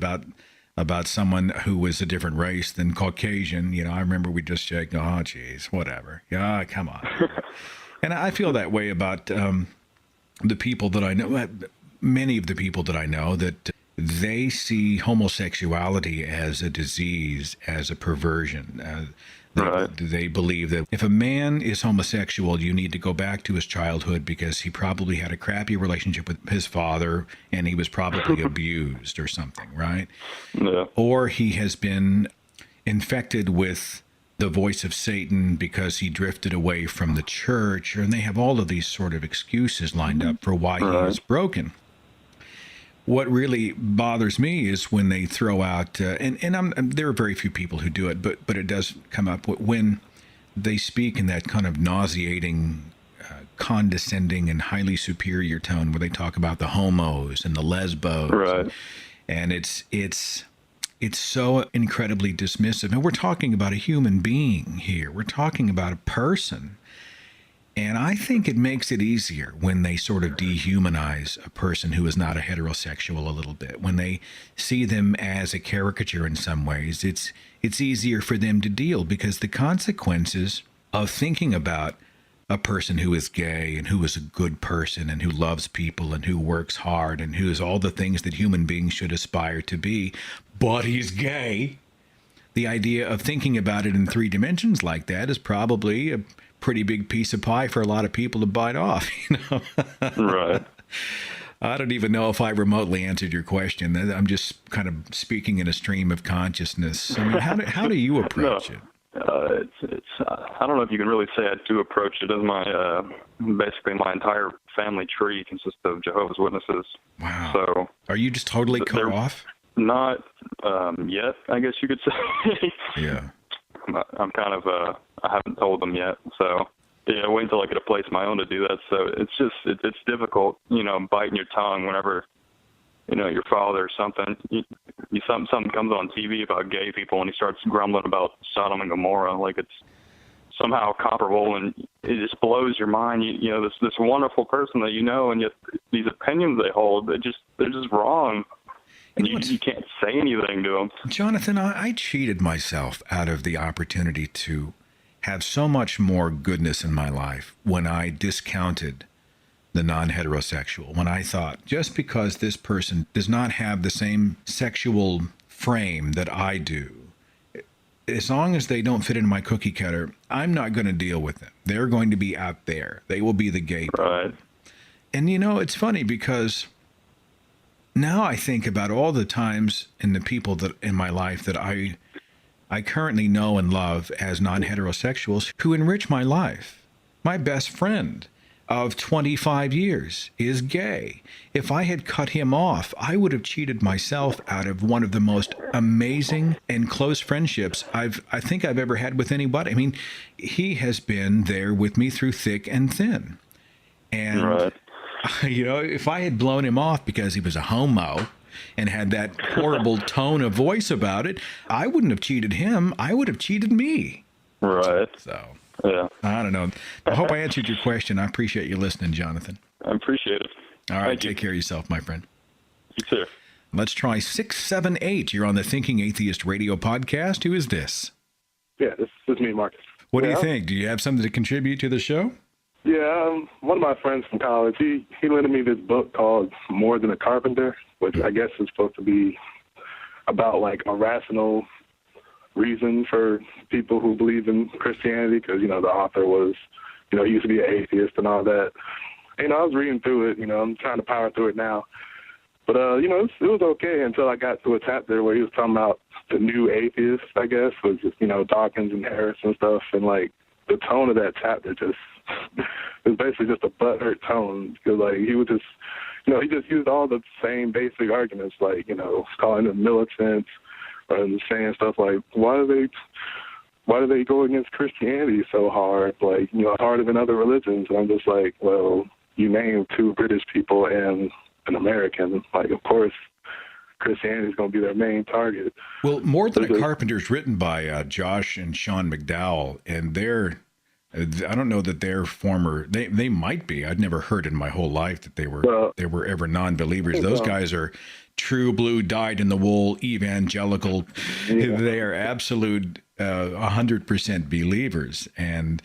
about someone who was a different race than Caucasian. I remember we just shake, oh, geez, whatever. Yeah, come on. And I feel that way about the people that I know, many of the people that I know, that they see homosexuality as a disease, as a perversion. They believe that if a man is homosexual, you need to go back to his childhood because he probably had a crappy relationship with his father and he was probably abused or something, right? Yeah. Or he has been infected with the voice of Satan because he drifted away from the church, and they have all of these sort of excuses lined up for why he is broken. What really bothers me is when they throw out, there are very few people who do it, but it does come up when they speak in that kind of nauseating, condescending, and highly superior tone, where they talk about the homos and the lesbos, right? And it's so incredibly dismissive. And we're talking about a human being here. We're talking about a person. And I think it makes it easier when they sort of dehumanize a person who is not a heterosexual a little bit. When they see them as a caricature in some ways, it's easier for them to deal, because the consequences of thinking about a person who is gay and who is a good person and who loves people and who works hard and who is all the things that human beings should aspire to be, but he's gay. The idea of thinking about it in 3 dimensions like that is probably a pretty big piece of pie for a lot of people to bite off, Right. I don't even know if I remotely answered your question. I'm just kind of speaking in a stream of consciousness. I mean, how do you approach it? I don't know if you can really say I do approach it. As basically my entire family tree consists of Jehovah's Witnesses. Wow. So are you just totally cut off? Not yet, I guess you could say. Yeah. I'm kind of I haven't told them yet. So yeah, wait until I get a place of my own to do that. So it's difficult, biting your tongue whenever your father or something, something comes on TV about gay people and he starts grumbling about Sodom and Gomorrah, like it's somehow comparable, and it just blows your mind. This wonderful person that and yet these opinions they hold, they're just wrong. And you can't say anything to them. Jonathan, I cheated myself out of the opportunity to have so much more goodness in my life when I discounted the non-heterosexual, when I thought, just because this person does not have the same sexual frame that I do, as long as they don't fit into my cookie cutter, I'm not going to deal with them. They're going to be out there. They will be the gay people. Right. And it's funny because now I think about all the times in the people that in my life that I I currently know and love as non-heterosexuals who enrich my life. My best friend of 25 years is gay. If I had cut him off, I would have cheated myself out of one of the most amazing and close friendships I think I've ever had with anybody. I mean, he has been there with me through thick and thin. And, Right. If I had blown him off because he was a homo and had that horrible tone of voice about it, I wouldn't have cheated him. I would have cheated me. Right. So, Yeah. I don't know. I hope I answered your question. I appreciate you listening, Jonathan. I appreciate it. All right. Thank you. Take care of yourself, my friend. You too. Let's try 678. You're on the Thinking Atheist radio podcast. Who is this? Yeah, this is me, Marcus. What do Yeah. you think? Do you have something to contribute to the show? Yeah, one of my friends from college, he lended me this book called More Than a Carpenter, which I guess is supposed to be about like a rational reason for people who believe in Christianity, because, the author was, he used to be an atheist and all that. And, I was reading through it, I'm trying to power through it now. But, it was okay until I got to a chapter where he was talking about the new atheists, I guess, was just, Dawkins and Harris and stuff. And, like, the tone of that chapter just, it was basically just a butthurt tone. Because, like, he would just, he just used all the same basic arguments, like, calling them militants, and saying stuff like, why do they go against Christianity so hard? Like, harder than other religions. And I'm just like, well, you named 2 British people and an American. Like, of course, Christianity is going to be their main target. Well, More Than a Carpenter is written by Josh and Sean McDowell, and I don't know that they're former. They might be. I'd never heard in my whole life that they were ever non-believers. Those guys are true blue, dyed-in-the-wool evangelical. Yeah. They are absolute 100% believers. And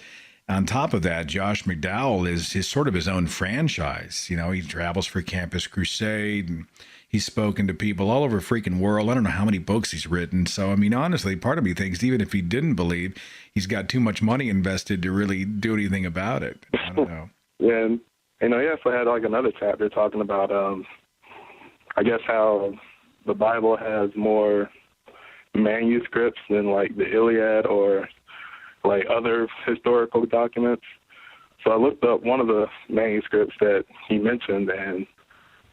on top of that, Josh McDowell is sort of his own franchise. He travels for Campus Crusade, and he's spoken to people all over the freaking world. I don't know how many books he's written. So, I mean, honestly, part of me thinks even if he didn't believe, he's got too much money invested to really do anything about it. I don't know. Yeah, and he also had like another chapter talking about, I guess, how the Bible has more manuscripts than like the Iliad or like other historical documents. So I looked up one of the manuscripts that he mentioned, and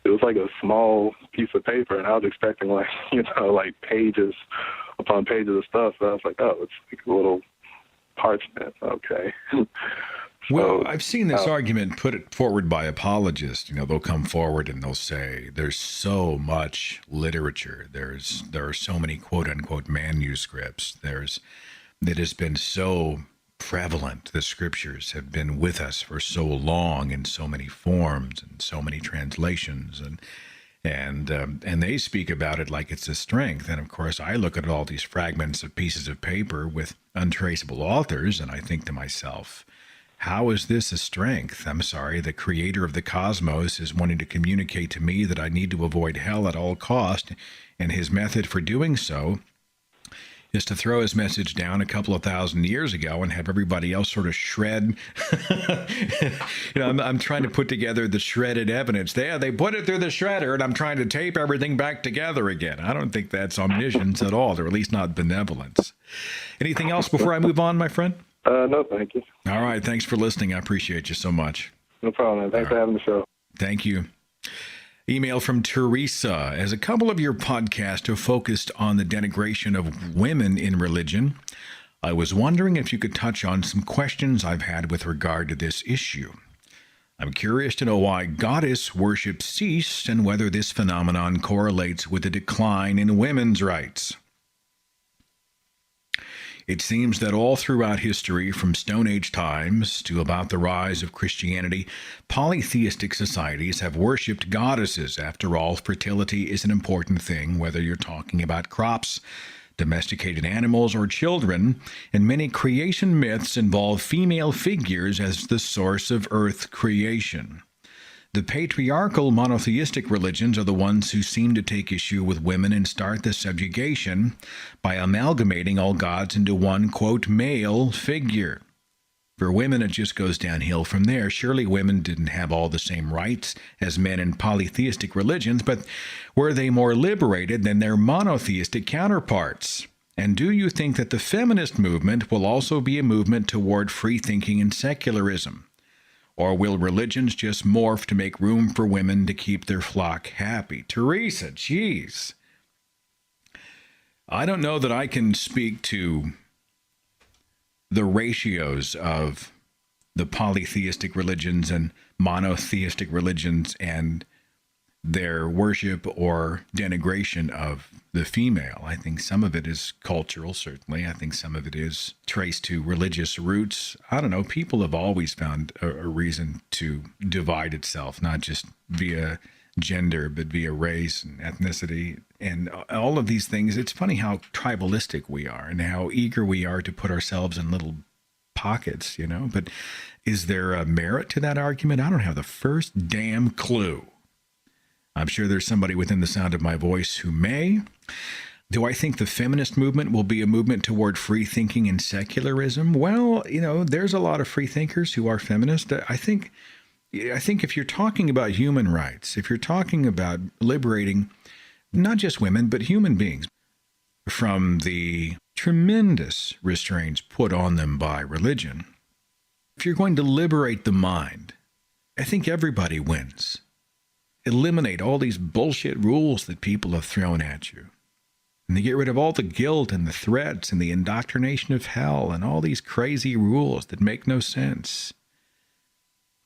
it was like a small piece of paper, and I was expecting like, like pages upon pages of stuff. So I was like, oh, it's like a little parchment. Okay. Well, I've seen this argument put forward by apologists. They'll come forward and they'll say there's so much literature. There are so many quote unquote manuscripts. That has been so prevalent. The scriptures have been with us for so long in so many forms and so many translations, and they speak about it like it's a strength. And of course, I look at all these fragments of pieces of paper with untraceable authors, and I think to myself, how is this a strength? I'm sorry, the creator of the cosmos is wanting to communicate to me that I need to avoid hell at all cost, and his method for doing so is to throw his message down a couple of thousand years ago and have everybody else sort of shred. I'm trying to put together the shredded evidence. They put it through the shredder, and I'm trying to tape everything back together again. I don't think that's omniscience at all, or at least not benevolence. Anything else before I move on, my friend? No, thank you. All right. Thanks for listening. I appreciate you so much. No problem, man. Thanks for having the show. Thank you. Email from Teresa. As a couple of your podcasts have focused on the denigration of women in religion, I was wondering if you could touch on some questions I've had with regard to this issue. I'm curious to know why goddess worship ceased and whether this phenomenon correlates with a decline in women's rights. It seems that all throughout history, from Stone Age times to about the rise of Christianity, polytheistic societies have worshipped goddesses. After all, fertility is an important thing, whether you're talking about crops, domesticated animals, or children, and many creation myths involve female figures as the source of earth creation. The patriarchal monotheistic religions are the ones who seem to take issue with women and start the subjugation by amalgamating all gods into one, quote, male figure. For women, it just goes downhill from there. Surely women didn't have all the same rights as men in polytheistic religions, but were they more liberated than their monotheistic counterparts? And do you think that the feminist movement will also be a movement toward free thinking and secularism? Or will religions just morph to make room for women to keep their flock happy? Teresa, geez. I don't know that I can speak to the ratios of the polytheistic religions and monotheistic religions and their worship or denigration of the female. I think some of it is cultural, certainly. I think some of it is traced to religious roots. I don't know. People have always found a reason to divide itself, not just via gender, but via race and ethnicity and all of these things. It's funny how tribalistic we are and how eager we are to put ourselves in little pockets, you know. But is there a merit to that argument? I don't have the first damn clue. I'm sure there's somebody within the sound of my voice who may. Do I think the feminist movement will be a movement toward free thinking and secularism? Well, you know, there's a lot of free thinkers who are feminist. I think if you're talking about human rights, if you're talking about liberating not just women, but human beings from the tremendous restraints put on them by religion, if you're going to liberate the mind, I think everybody wins. Eliminate all these bullshit rules that people have thrown at you. And they get rid of all the guilt and the threats and the indoctrination of hell and all these crazy rules that make no sense.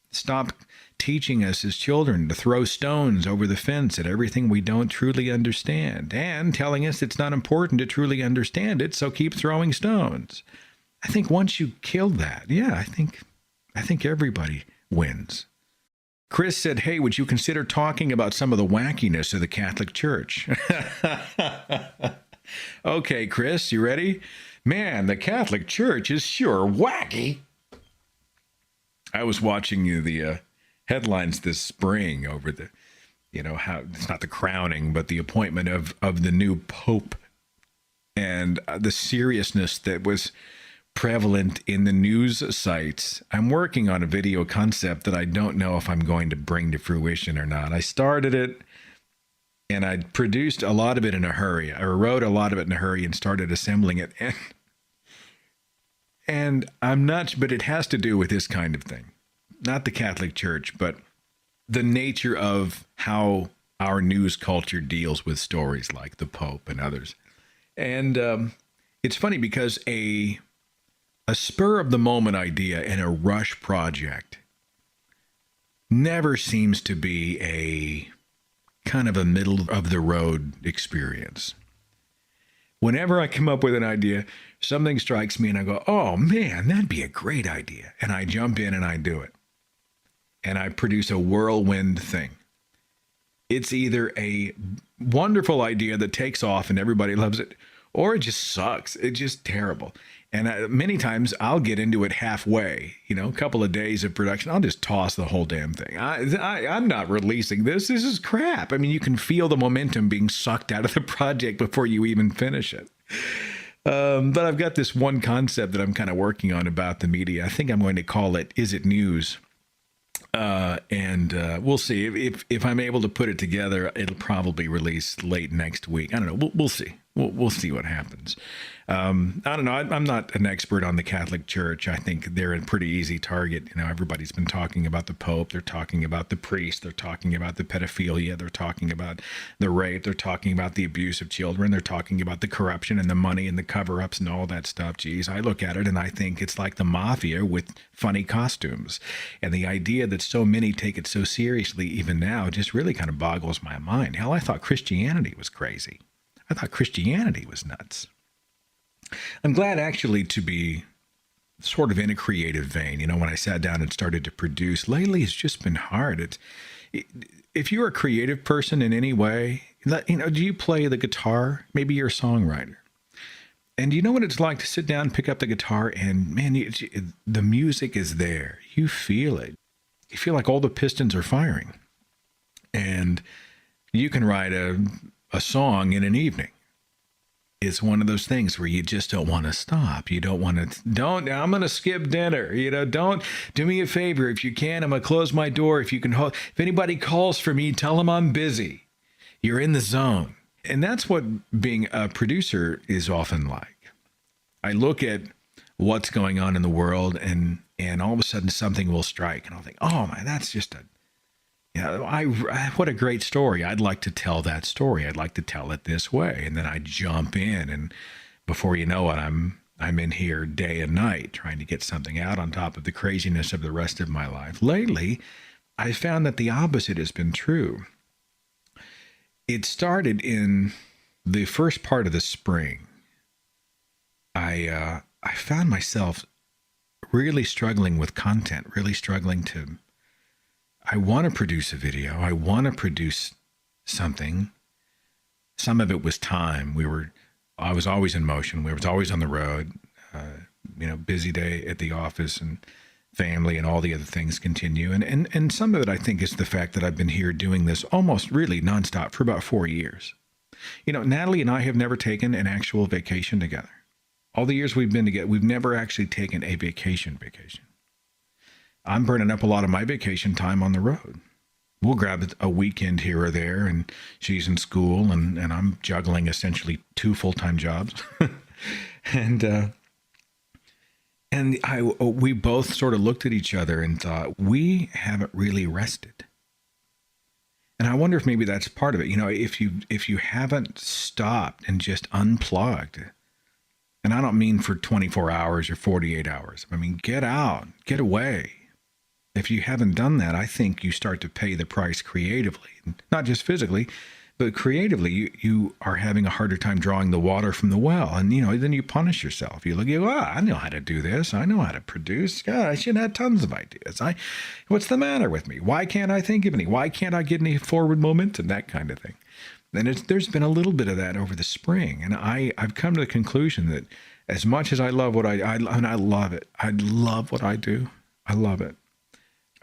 Stop teaching us as children to throw stones over the fence at everything we don't truly understand and telling us it's not important to truly understand it, so keep throwing stones. I think once you kill that, I think everybody wins. Chris said, hey, would you consider talking about some of the wackiness of the Catholic Church? Okay, Chris, you ready? Man, the Catholic Church is sure wacky. I was watching the headlines this spring over the, how it's not the crowning, but the appointment of the new Pope and the seriousness that was prevalent in the news sites. I'm working on a video concept that I don't know if I'm going to bring to fruition or not. I started it and I produced a lot of it in a hurry. I wrote a lot of it in a hurry and started assembling it. And I'm not, but it has to do with this kind of thing. Not the Catholic Church, but the nature of how our news culture deals with stories like the Pope and others. And it's funny because a spur-of-the-moment idea and a rush project never seems to be a kind of a middle-of-the-road experience. Whenever I come up with an idea, something strikes me and I go, oh, man, that'd be a great idea. And I jump in and I do it. And I produce a whirlwind thing. It's either a wonderful idea that takes off and everybody loves it, or it just sucks. It's just terrible. And many times I'll get into it halfway, a couple of days of production. I'll just toss the whole damn thing. I'm not releasing this. This is crap. I mean, you can feel the momentum being sucked out of the project before you even finish it. But I've got this one concept that I'm kind of working on about the media. I think I'm going to call it, Is It News? And we'll see. If I'm able to put it together, it'll probably release late next week. I don't know. We'll see. We'll see what happens. I don't know. I'm not an expert on the Catholic Church. I think they're a pretty easy target. Everybody's been talking about the Pope. They're talking about the priest. They're talking about the pedophilia. They're talking about the rape. They're talking about the abuse of children. They're talking about the corruption and the money and the cover-ups and all that stuff. Geez, I look at it and I think it's like the mafia with funny costumes. And the idea that so many take it so seriously even now just really kind of boggles my mind. Hell, I thought Christianity was crazy. I thought Christianity was nuts. I'm glad actually to be sort of in a creative vein. When I sat down and started to produce, lately it's just been hard. If you're a creative person in any way, do you play the guitar? Maybe you're a songwriter. And you know what it's like to sit down, pick up the guitar, and man, the music is there. You feel it. You feel like all the pistons are firing. And you can write a song in an evening. It's one of those things where you just don't want to stop. You don't want to, I'm going to skip dinner. Don't do me a favor. If you can, I'm going to close my door. If anybody calls for me, tell them I'm busy. You're in the zone. And that's what being a producer is often like. I look at what's going on in the world, and all of a sudden something will strike, and I'll think, oh man, that's just what a great story. I'd like to tell that story. I'd like to tell it this way. And then I jump in, and before you know it, I'm in here day and night trying to get something out on top of the craziness of the rest of my life. Lately, I found that the opposite has been true. It started in the first part of the spring. I found myself really struggling with content, really struggling to, I want to produce a video. I want to produce something. Some of it was time. I was always in motion. We were always on the road, busy day at the office, and family and all the other things continue. And some of it, I think, is the fact that I've been here doing this almost really nonstop for about 4 years. Natalie and I have never taken an actual vacation together. All the years we've been together, we've never actually taken a vacation. I'm burning up a lot of my vacation time on the road. We'll grab a weekend here or there, and she's in school, and I'm juggling essentially 2 full-time jobs. We both sort of looked at each other and thought, we haven't really rested. And I wonder if maybe that's part of it. If you haven't stopped and just unplugged, and I don't mean for 24 hours or 48 hours. I mean, get out, get away. If you haven't done that, I think you start to pay the price creatively, not just physically, but creatively. You are having a harder time drawing the water from the well. And, then you punish yourself. You look, I know how to do this. I know how to produce. God, I should have tons of ideas. What's the matter with me? Why can't I think of any? Why can't I get any forward momentum? That kind of thing. And there's been a little bit of that over the spring. And I've come to the conclusion that as much as I love what I love it. I love what I do. I love it.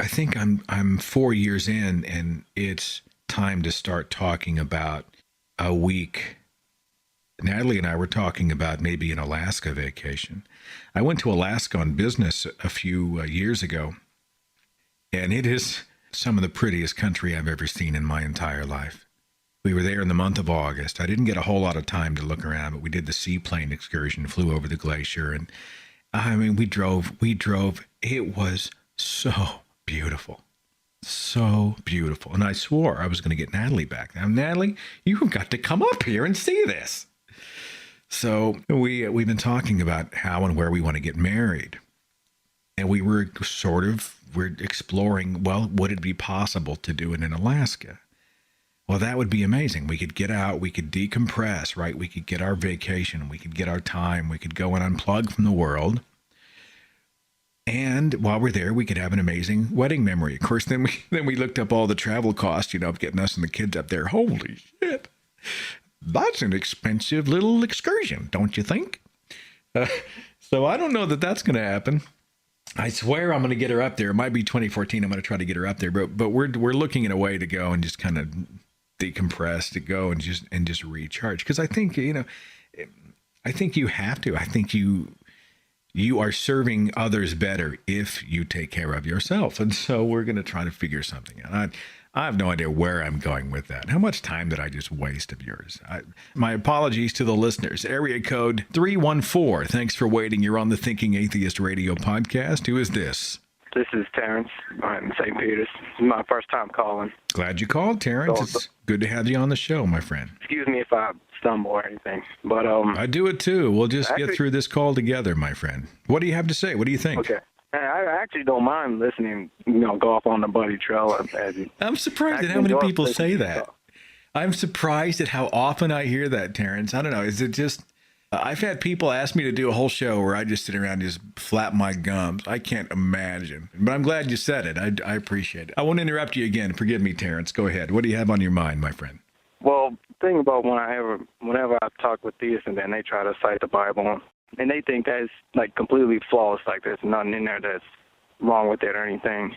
I think I'm 4 years in, and it's time to start talking about a week. Natalie and I were talking about maybe an Alaska vacation. I went to Alaska on business a few years ago, and it is some of the prettiest country I've ever seen in my entire life. We were there in the month of August. I didn't get a whole lot of time to look around, but we did the seaplane excursion, flew over the glacier, and we drove. It was so beautiful. So beautiful. And I swore I was going to get Natalie back. Now, Natalie, you've got to come up here and see this. So we've been talking about how and where we want to get married. And we're exploring, would it be possible to do it in Alaska? Well, that would be amazing. We could get out, we could decompress, right? We could get our vacation, we could get our time, we could go and unplug from the world. And while we're there, we could have an amazing wedding memory. Of course, then we looked up all the travel costs, of getting us and the kids up there. Holy shit. That's an expensive little excursion, don't you think? So I don't know that that's going to happen. I swear I'm going to get her up there. It might be 2014. I'm going to try to get her up there, but we're looking at a way to go and just kind of decompress, to go and just recharge. Because I think, I think you have to. I think you are serving others better if you take care of yourself. And so we're going to try to figure something out. I have no idea where I'm going with that. How much time did I just waste of yours? My apologies to the listeners. Area code 314. Thanks for waiting. You're on the Thinking Atheist radio podcast. Who is this? This is Terrence. I'm in St. Peter's. This is my first time calling. Glad you called, Terrence. It's good to have you on the show, my friend. Excuse me if I stumble or anything, but I do it too. We'll just get through this call together, my friend. What do you have to say? What do you think? Okay. I actually don't mind listening, go off on the buddy trail. I'm surprised at how many people say that. I'm surprised at how often I hear that, Terrence. I don't know. Is it just, I've had people ask me to do a whole show where I just sit around and just flap my gums. I can't imagine. But I'm glad you said it. I appreciate it. I won't interrupt you again. Forgive me, Terrence. Go ahead. What do you have on your mind, my friend? Well, the thing about whenever I talk with theists and then they try to cite the Bible, and they think that it's completely flawless, there's nothing in there that's wrong with it or anything.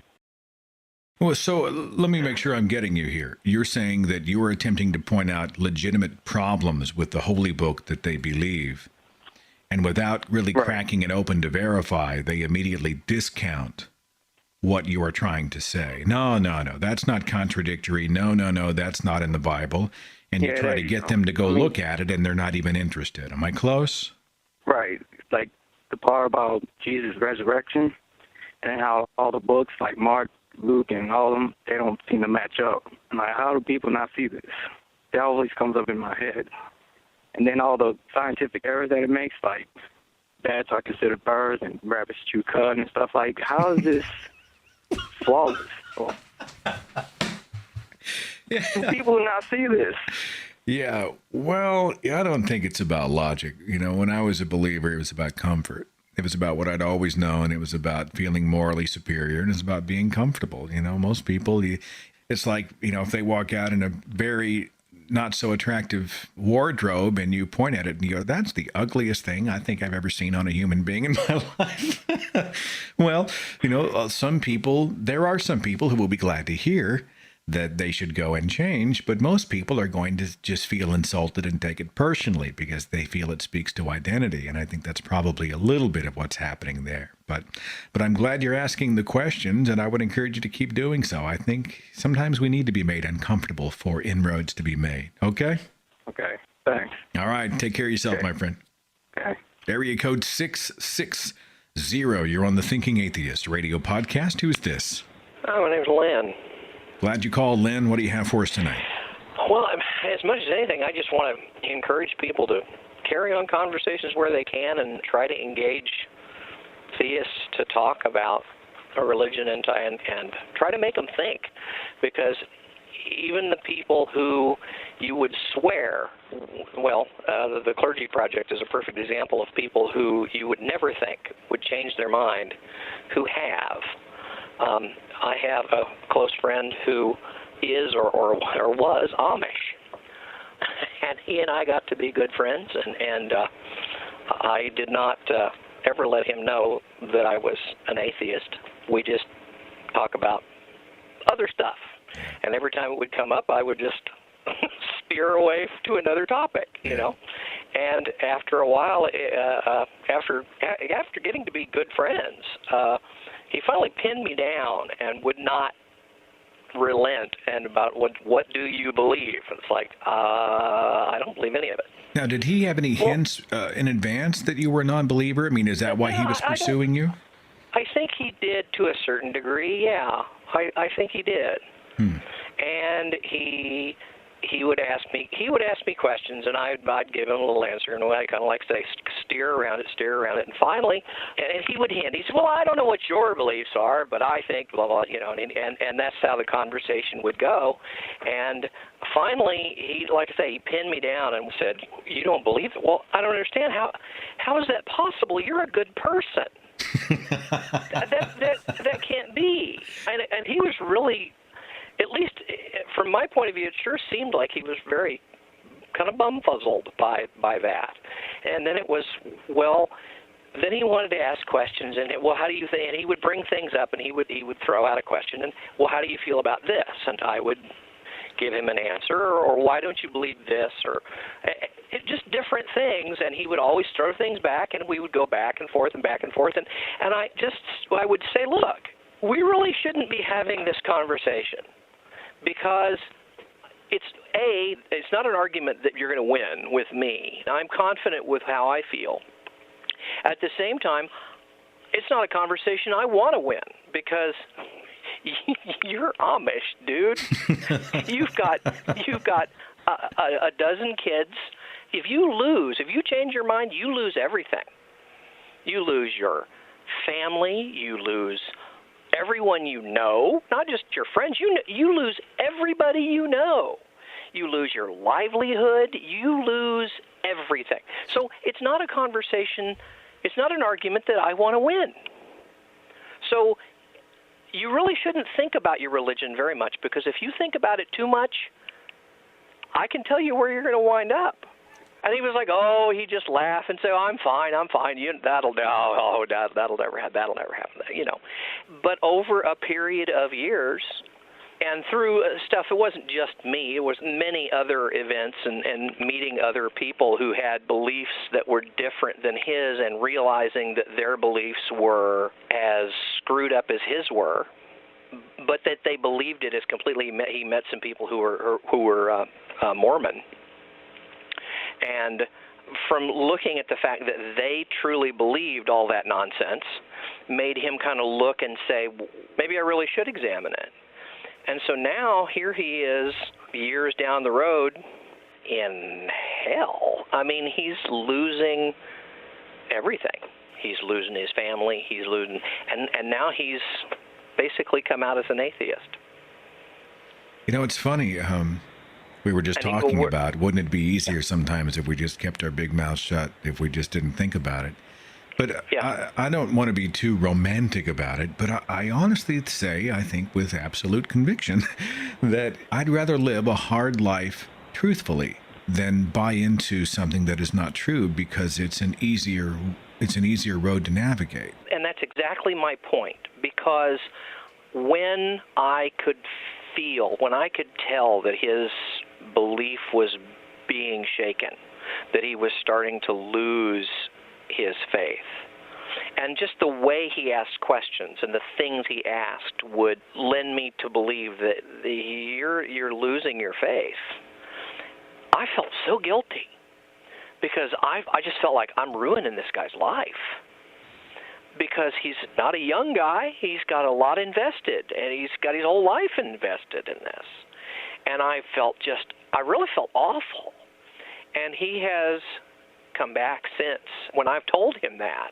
Well, so let me make sure I'm getting you here. You're saying that you are attempting to point out legitimate problems with the holy book that they believe, and without really cracking it open to verify, they immediately discount what you are trying to say. No, that's not contradictory. No, that's not in the Bible. And you Yeah, try there to you get go. them to go I mean- look at it, and they're not even interested. Am I close? Right. Like the part about Jesus' resurrection and how all the books like Mark, Luke, and all of them, they don't seem to match up. And like, how do people not see this? It always comes up in my head. And then all the scientific errors that it makes, like bats are considered birds and rabbits chew cud and stuff. Like, how is this flawless? People do not see this. Yeah, well, I don't think it's about logic. You know, when I was a believer, it was about comfort. It was about what I'd always known. It was about feeling morally superior, and it's about being comfortable. You know, most people, it's like, you know, if they walk out in a very not so attractive wardrobe and you point at it and you go, that's the ugliest thing I think I've ever seen on a human being in my life. Well, you know, there are some people who will be glad to hear that they should go and change, but most people are going to just feel insulted and take it personally because they feel it speaks to identity. And I think that's probably a little bit of what's happening there. But I'm glad you're asking the questions, and I would encourage you to keep doing so. I think sometimes we need to be made uncomfortable for inroads to be made. Okay? Okay, thanks. All right. Take care of yourself, my friend. Okay. Area code 660. You're on the Thinking Atheist radio podcast. Who's this? Oh, my name's Lynn. Glad you called, Lynn. What do you have for us tonight? Well, as much as anything, I just want to encourage people to carry on conversations where they can and try to engage theists to talk about a religion and try to make them think. Because even the people who you would swear, the Clergy Project is a perfect example of people who you would never think would change their mind, who have. I have a close friend who is or was Amish, and he and I got to be good friends, and I did not ever let him know that I was an atheist. We just talk about other stuff, and every time it would come up, I would just steer away to another topic, you know. And after a while, after getting to be good friends, he finally pinned me down and would not relent. And about what do you believe? It's like, I don't believe any of it. Now, did he have any hints in advance that you were a non-believer? I mean, is that why he was pursuing you? I think he did to a certain degree, yeah. I think he did. And he would ask me questions, and I'd give him a little answer, and I kind of like to say, steer around it, and finally, and he would hint. He said, well, I don't know what your beliefs are, but I think blah blah, you know, and that's how the conversation would go. And finally, he, like I say, he pinned me down and said, you don't believe it? Well, I don't understand. How is that possible? You're a good person. that can't be. And he was really, at least from my point of view, it sure seemed like he was very kind of bumfuzzled by that. And then it was, well, then he wanted to ask questions, and how do you think? And he would bring things up, and he would throw out a question, and well, how do you feel about this? And I would give him an answer, or why don't you believe this, or just different things. And he would always throw things back, and we would go back and forth, and I would say, look, we really shouldn't be having this conversation, because it's not an argument that you're going to win with me. I'm confident with how I feel. At the same time, it's not a conversation I want to win, because you're Amish, dude. You've got a dozen kids. If you change your mind, you lose everything. You lose your family. You lose everyone you know, not just your friends. You lose everybody you know. You lose your livelihood. You lose everything. So it's not a conversation. It's not an argument that I want to win. So you really shouldn't think about your religion very much, because if you think about it too much, I can tell you where you're going to wind up. And he was like, oh, he just laughed and said, oh, I'm fine. That'll never happen, you know. But over a period of years, and through stuff, it wasn't just me, it was many other events and meeting other people who had beliefs that were different than his, and realizing that their beliefs were as screwed up as his were, but that they believed it is completely. He met some people who were Mormon, and from looking at the fact that they truly believed all that nonsense, made him kind of look and say, maybe I really should examine it. And so now here he is, years down the road, in hell. I mean, he's losing everything. He's losing his family. He's losing, and now he's basically come out as an atheist. You know, it's funny. We were just talking about, wouldn't it be easier sometimes if we just kept our big mouth shut, if we just didn't think about it? But I don't want to be too romantic about it, but I honestly say, I think with absolute conviction, that I'd rather live a hard life truthfully than buy into something that is not true, because it's an easier road to navigate. And that's exactly my point, because when I could tell that his belief was being shaken, that he was starting to lose his faith, and just the way he asked questions and the things he asked would lend me to believe that you're losing your faith. I felt so guilty, because I just felt like I'm ruining this guy's life, because he's not a young guy. He's got a lot invested, and he's got his whole life invested in this. And I really felt awful. And he has come back since. When I've told him that,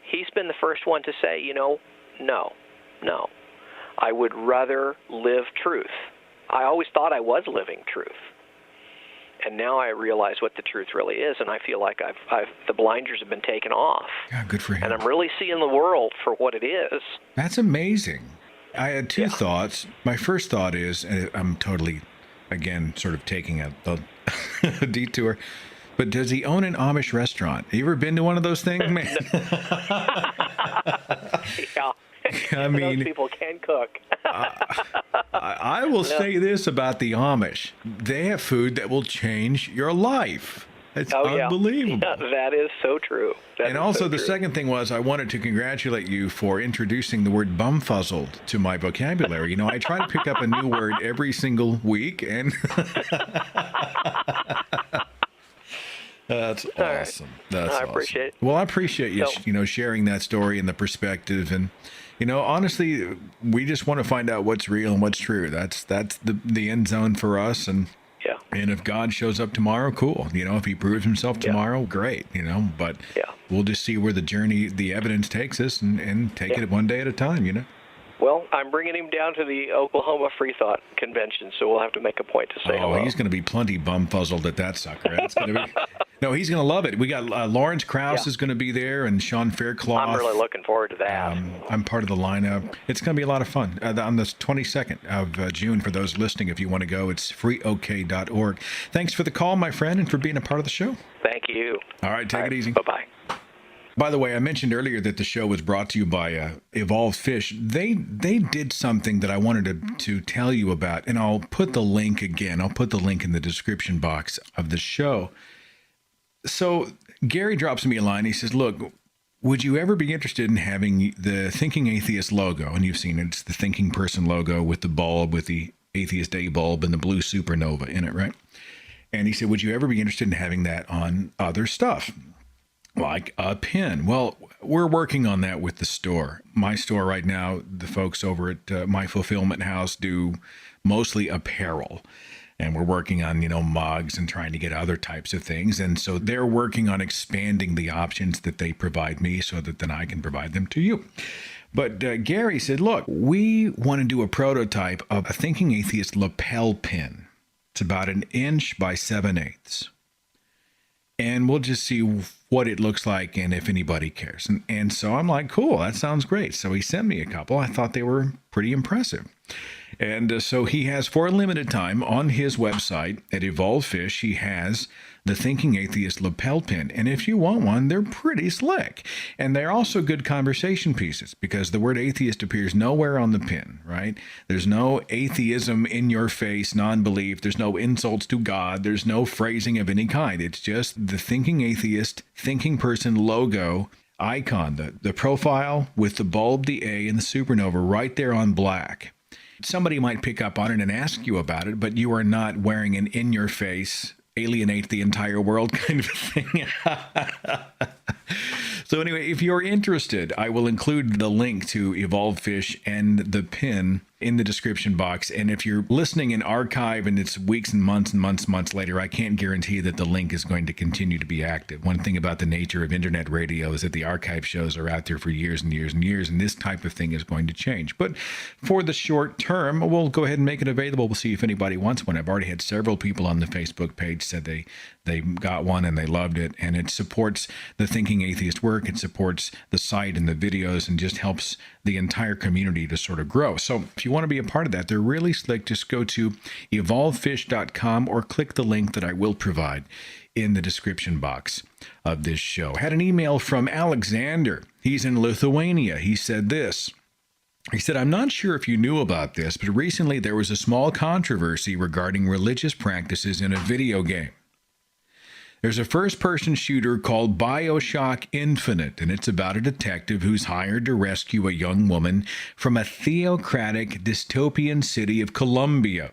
he's been the first one to say, no, I would rather live truth. I always thought I was living truth. And now I realize what the truth really is, and I feel like the blinders have been taken off. Yeah, good for him. And I'm really seeing the world for what it is. That's amazing. I had two thoughts. My first thought is, and I'm totally, again, sort of taking a detour, but does he own an Amish restaurant? You ever been to one of those things, man? Yeah. I mean, those people can cook. I will say this about the Amish. They have food that will change your life. It's unbelievable. Yeah, that is so true. And also the second thing was, I wanted to congratulate you for introducing the word bumfuzzled to my vocabulary. I try to pick up a new word every single week, and that's awesome. That's awesome. I appreciate it. Well, I appreciate you, sharing that story and the perspective. And, honestly, we just want to find out what's real and what's true. That's the end zone for us. And if God shows up tomorrow, cool. If he proves himself tomorrow, great. But we'll just see where the evidence takes us and take it one day at a time. Well, I'm bringing him down to the Oklahoma Free Thought Convention, so we'll have to make a point to say hello. Oh, he's going to be plenty bumfuzzled at that sucker. That's going to be... No, he's going to love it. We got Lawrence Krauss is going to be there, and Sean Faircloth. I'm really looking forward to that. I'm part of the lineup. It's going to be a lot of fun. On the 22nd of June, for those listening, if you want to go, it's freeok.org. Thanks for the call, my friend, and for being a part of the show. Thank you. All right, take it easy. Bye-bye. By the way, I mentioned earlier that the show was brought to you by Evolved Fish. They did something that I wanted to tell you about, and I'll put the link again. I'll put the link in the description box of the show. So Gary drops me a line. He says, look, would you ever be interested in having the Thinking Atheist logo? And you've seen it. It's the thinking person logo with the bulb, with the Atheist A bulb and the blue supernova in it, right? And he said, would you ever be interested in having that on other stuff, like a pin? Well, we're working on that with the store. My store right now, the folks over at my fulfillment house do mostly apparel. And we're working on, mugs and trying to get other types of things. And so they're working on expanding the options that they provide me so that then I can provide them to you. But Gary said, look, we want to do a prototype of a Thinking Atheist lapel pin. It's about 1 inch by 7/8. And we'll just see what it looks like and if anybody cares. And so I'm like, cool, that sounds great. So he sent me a couple. I thought they were pretty impressive. And so he has, for a limited time, on his website at Evolved Fish, he has the Thinking Atheist lapel pin. And if you want one, they're pretty slick. And they're also good conversation pieces, because the word atheist appears nowhere on the pin, right? There's no atheism in your face, non-belief. There's no insults to God. There's no phrasing of any kind. It's just the Thinking Atheist, thinking person logo icon, the profile with the bulb, the A, and the supernova right there on black. somebody might pick up on it and ask you about it, but you are not wearing an in-your-face, alienate the entire world kind of thing. So anyway, if you're interested, I will include the link to Evolved Fish and the pin in the description box. And if you're listening in archive and it's weeks and months later, I can't guarantee that the link is going to continue to be active. One thing about the nature of internet radio is that the archive shows are out there for years and years and years, and this type of thing is going to change. But for the short term, we'll go ahead and make it available. We'll see if anybody wants one. I've already had several people on the Facebook page said they got one and they loved it, and it supports the Thinking Atheist work. It supports the site and the videos and just helps the entire community to sort of grow. So if you want to be a part of that, they're really slick. Just go to evolvefish.com or click the link that I will provide in the description box of this show. Had an email from Alexander. He's in Lithuania. He said this. He said, I'm not sure if you knew about this, but recently there was a small controversy regarding religious practices in a video game. There's a first-person shooter called BioShock Infinite, and it's about a detective who's hired to rescue a young woman from a theocratic dystopian city of Colombia.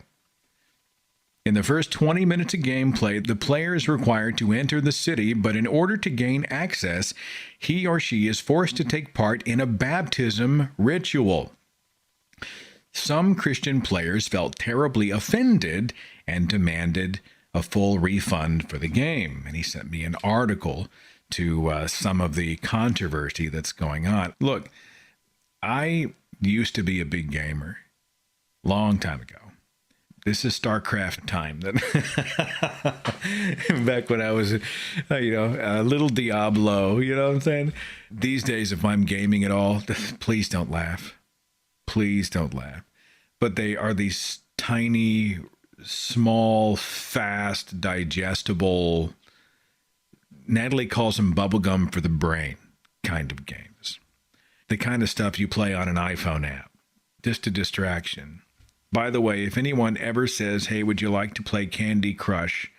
In the first 20 minutes of gameplay, the player is required to enter the city, but in order to gain access, he or she is forced to take part in a baptism ritual. Some Christian players felt terribly offended and demanded a full refund for the game. And he sent me an article to some of the controversy that's going on. Look, I used to be a big gamer, long time ago. This is StarCraft time. Back when I was, a little Diablo, you know what I'm saying? These days, if I'm gaming at all, please don't laugh. Please don't laugh. But they are these tiny, small, fast, digestible, Natalie calls them bubblegum for the brain kind of games. The kind of stuff you play on an iPhone app. Just a distraction. By the way, if anyone ever says, hey, would you like to play Candy Crush?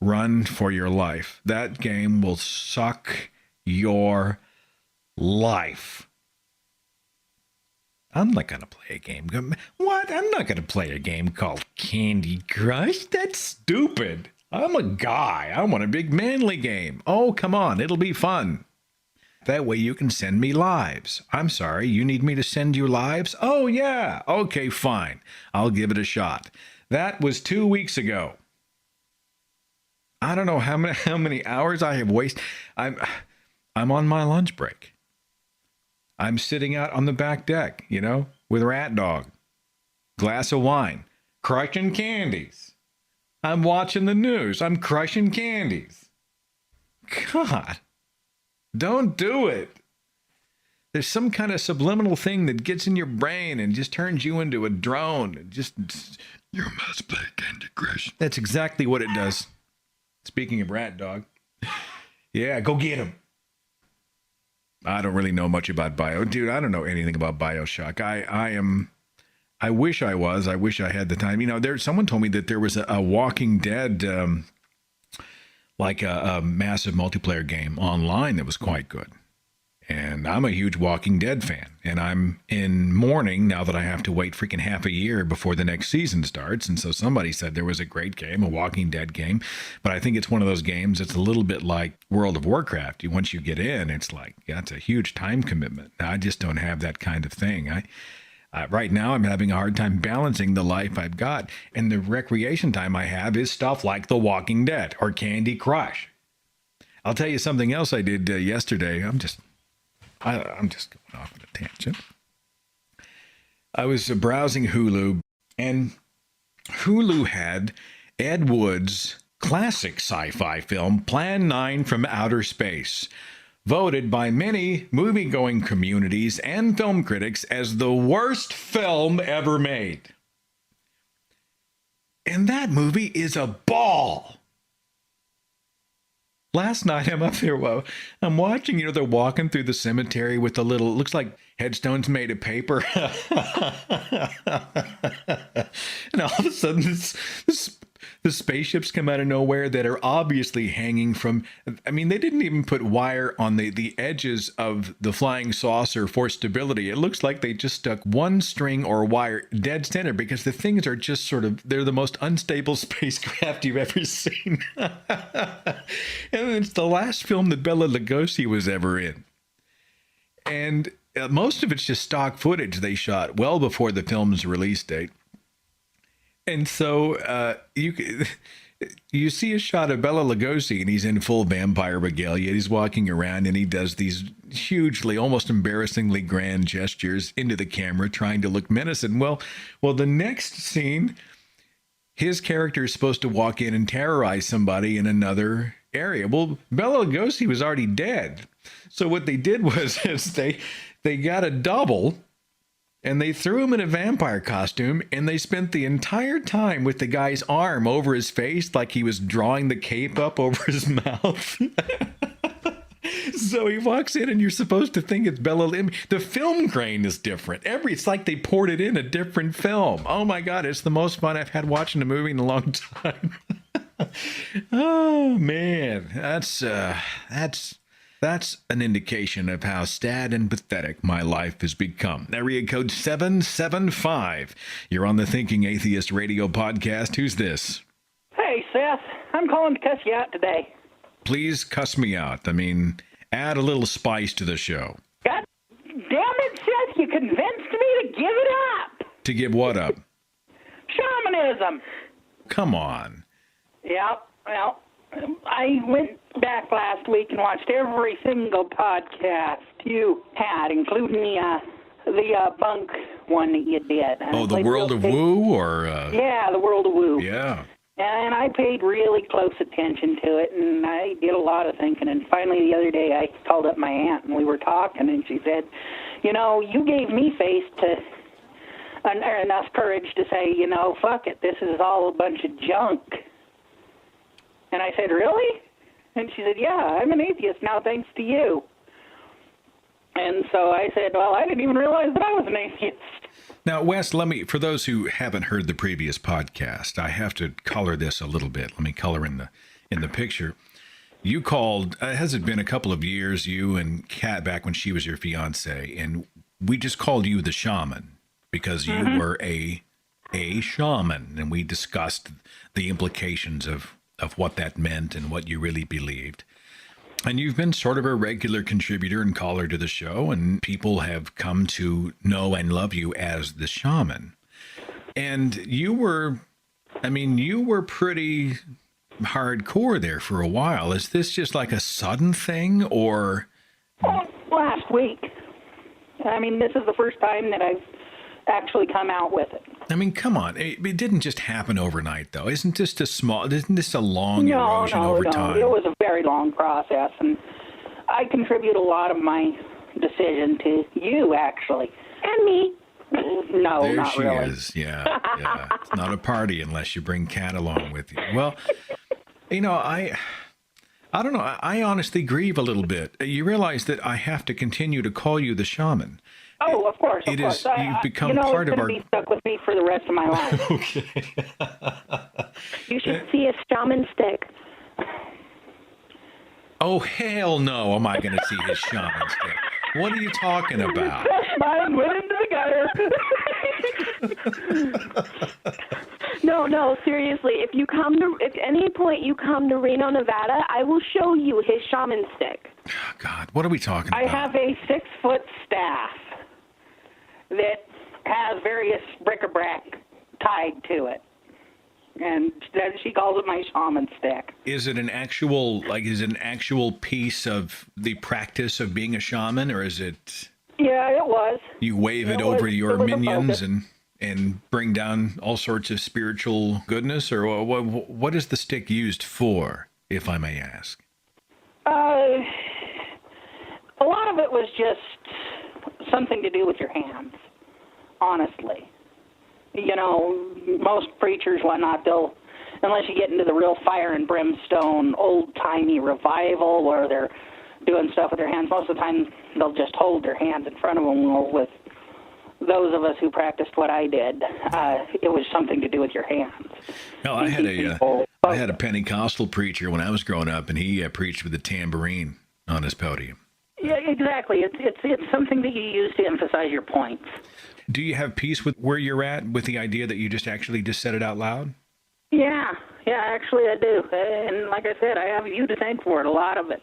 Run for your life. That game will suck your life. I'm not going to play a game. What? I'm not going to play a game called Candy Crush. That's stupid. I'm a guy. I want a big manly game. Oh, come on. It'll be fun. That way you can send me lives. I'm sorry, you need me to send you lives? Oh, yeah. Okay, fine. I'll give it a shot. That was 2 weeks ago. I don't know how many hours I have wasted. I'm on my lunch break. I'm sitting out on the back deck, with Rat Dog, glass of wine, crushing candies. I'm watching the news. I'm crushing candies. God, don't do it. There's some kind of subliminal thing that gets in your brain and just turns you into a drone. You must play Candy Crush. That's exactly what it does. Speaking of Rat Dog. Yeah, go get him. I don't really know much about Dude, I don't know anything about BioShock. I wish I was. I wish I had the time. Someone told me that there was a Walking Dead, like a massive multiplayer game online that was quite good. And I'm a huge Walking Dead fan. And I'm in mourning now that I have to wait freaking half a year before the next season starts. And so somebody said there was a great game, a Walking Dead game. But I think it's one of those games that's a little bit like World of Warcraft. Once you get in, it's like, yeah, it's a huge time commitment. Now, I just don't have that kind of thing. Right now, I'm having a hard time balancing the life I've got. And the recreation time I have is stuff like The Walking Dead or Candy Crush. I'll tell you something else I did yesterday. I'm just going off on a tangent. I was browsing Hulu, and Hulu had Ed Wood's classic sci-fi film, Plan 9 from Outer Space, voted by many movie-going communities and film critics as the worst film ever made. And that movie is a ball. Last night, I'm up there, I'm watching, they're walking through the cemetery with the little, looks like headstones made of paper. And all of a sudden, this The spaceships come out of nowhere that are obviously hanging from, I mean, they didn't even put wire on the edges of the flying saucer for stability. It looks like they just stuck one string or wire dead center because the things are just sort of, they're the most unstable spacecraft you've ever seen. And it's the last film that Bela Lugosi was ever in. And most of it's just stock footage they shot well before the film's release date. And so you see a shot of Bela Lugosi, and he's in full vampire regalia. He's walking around, and he does these hugely, almost embarrassingly grand gestures into the camera, trying to look menacing. Well, the next scene, his character is supposed to walk in and terrorize somebody in another area. Well, Bela Lugosi was already dead. So what they did was they got a double, and they threw him in a vampire costume, and they spent the entire time with the guy's arm over his face like he was drawing the cape up over his mouth. So he walks in, and you're supposed to think it's Bela. The film grain is different. It's like they poured it in a different film. Oh my God, it's the most fun I've had watching a movie in a long time. Oh man, that's an indication of how sad and pathetic my life has become. Area code 775. You're on the Thinking Atheist radio podcast. Who's this? Hey, Seth. I'm calling to cuss you out today. Please cuss me out. I mean, add a little spice to the show. God damn it, Seth. You convinced me to give it up. To give what up? Shamanism. Come on. Yeah, well, I went back last week and watched every single podcast you had, including the bunk one that you did. Oh, the World of Woo, or? Yeah, the World of Woo. Yeah. And I paid really close attention to it, and I did a lot of thinking. And finally, the other day, I called up my aunt, and we were talking, and she said, you know, you gave me face to enough courage to say, you know, fuck it, this is all a bunch of junk. And I said, really? And she said, yeah, I'm an atheist now thanks to you. And so I said, well, I didn't even realize that I was an atheist. Now, Wes, for those who haven't heard the previous podcast, I have to color this a little bit. Let me color in the picture. You called, has it been a couple of years, you and Kat, back when she was your fiance, and we just called you the shaman because you were a shaman, and we discussed the implications of what that meant and what you really believed. And you've been sort of a regular contributor and caller to the show, and people have come to know and love you as the shaman. And you were pretty hardcore there for a while. Is this just like a sudden thing, or? Last week. I mean, this is the first time that I've actually come out with it. I mean, come on. It didn't just happen overnight, though. Isn't this a long erosion over time? It was a very long process, and I contribute a lot of my decision to you, actually. And me. No, there not she really. Is. Yeah. It's not a party unless you bring Kat along with you. Well, you know, I don't know. I honestly grieve a little bit. You realize that I have to continue to call you the shaman. Oh, of course. You've become part of our. It's going to be stuck with me for the rest of my life. Okay. You should see a shaman stick. Oh, hell no. Am I going to see his shaman stick? What are you talking about? Mine went into the gutter. No, seriously. If any point you come to Reno, Nevada, I will show you his shaman stick. Oh, God, what are we talking about? I have a 6-foot staff that has various bric-a-brac tied to it. And then she calls it my shaman stick. Is it an actual piece of the practice of being a shaman, or is it? Yeah, it was. You wave it over your minions and bring down all sorts of spiritual goodness, or what is the stick used for, if I may ask? A lot of it was just something to do with your hands, honestly. You know, most preachers, whatnot, unless you get into the real fire and brimstone, old-timey revival where they're doing stuff with their hands, most of the time they'll just hold their hands in front of them with those of us who practiced what I did, it was something to do with your hands. No, I had a Pentecostal preacher when I was growing up, and he preached with a tambourine on his podium. Yeah, exactly. It's something that you use to emphasize your points. Do you have peace with where you're at with the idea that you just said it out loud? Yeah, actually I do. And like I said, I have you to thank for it, a lot of it,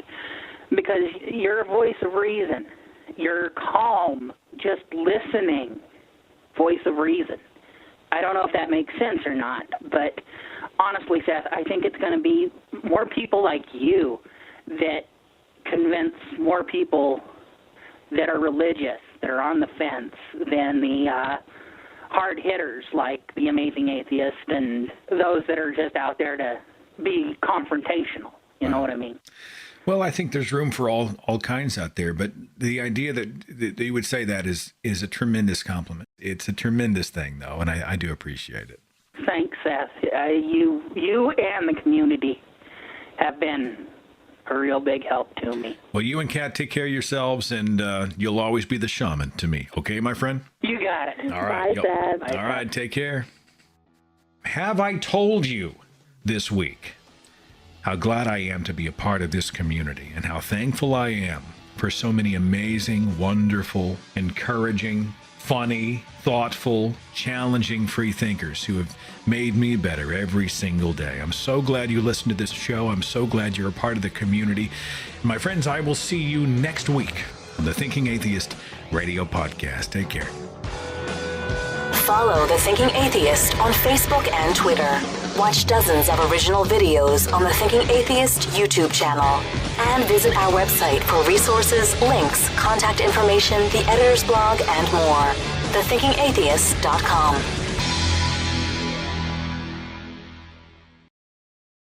because you're a voice of reason. You're calm, just listening, voice of reason. I don't know if that makes sense or not, but honestly, Seth, I think it's going to be more people like you that convince more people that are religious, that are on the fence, than the hard hitters like the Amazing Atheist and those that are just out there to be confrontational. You know what I mean? Well, I think there's room for all kinds out there, but the idea that you would say that is a tremendous compliment. It's a tremendous thing, though, and I do appreciate it. Thanks, Seth. You and the community have been a real big help to me. Well, you and Kat take care of yourselves, and you'll always be the shaman to me. Okay, my friend? You got it. All right. Bye, Seth. All right, take care. Have I told you this week how glad I am to be a part of this community and how thankful I am for so many amazing, wonderful, encouraging, funny, thoughtful, challenging free thinkers who have made me better every single day. I'm so glad you listened to this show. I'm so glad you're a part of the community. My friends, I will see you next week on the Thinking Atheist Radio Podcast. Take care. Follow The Thinking Atheist on Facebook and Twitter. Watch dozens of original videos on the Thinking Atheist YouTube channel. And visit our website for resources, links, contact information, the editor's blog, and more. thethinkingatheist.com.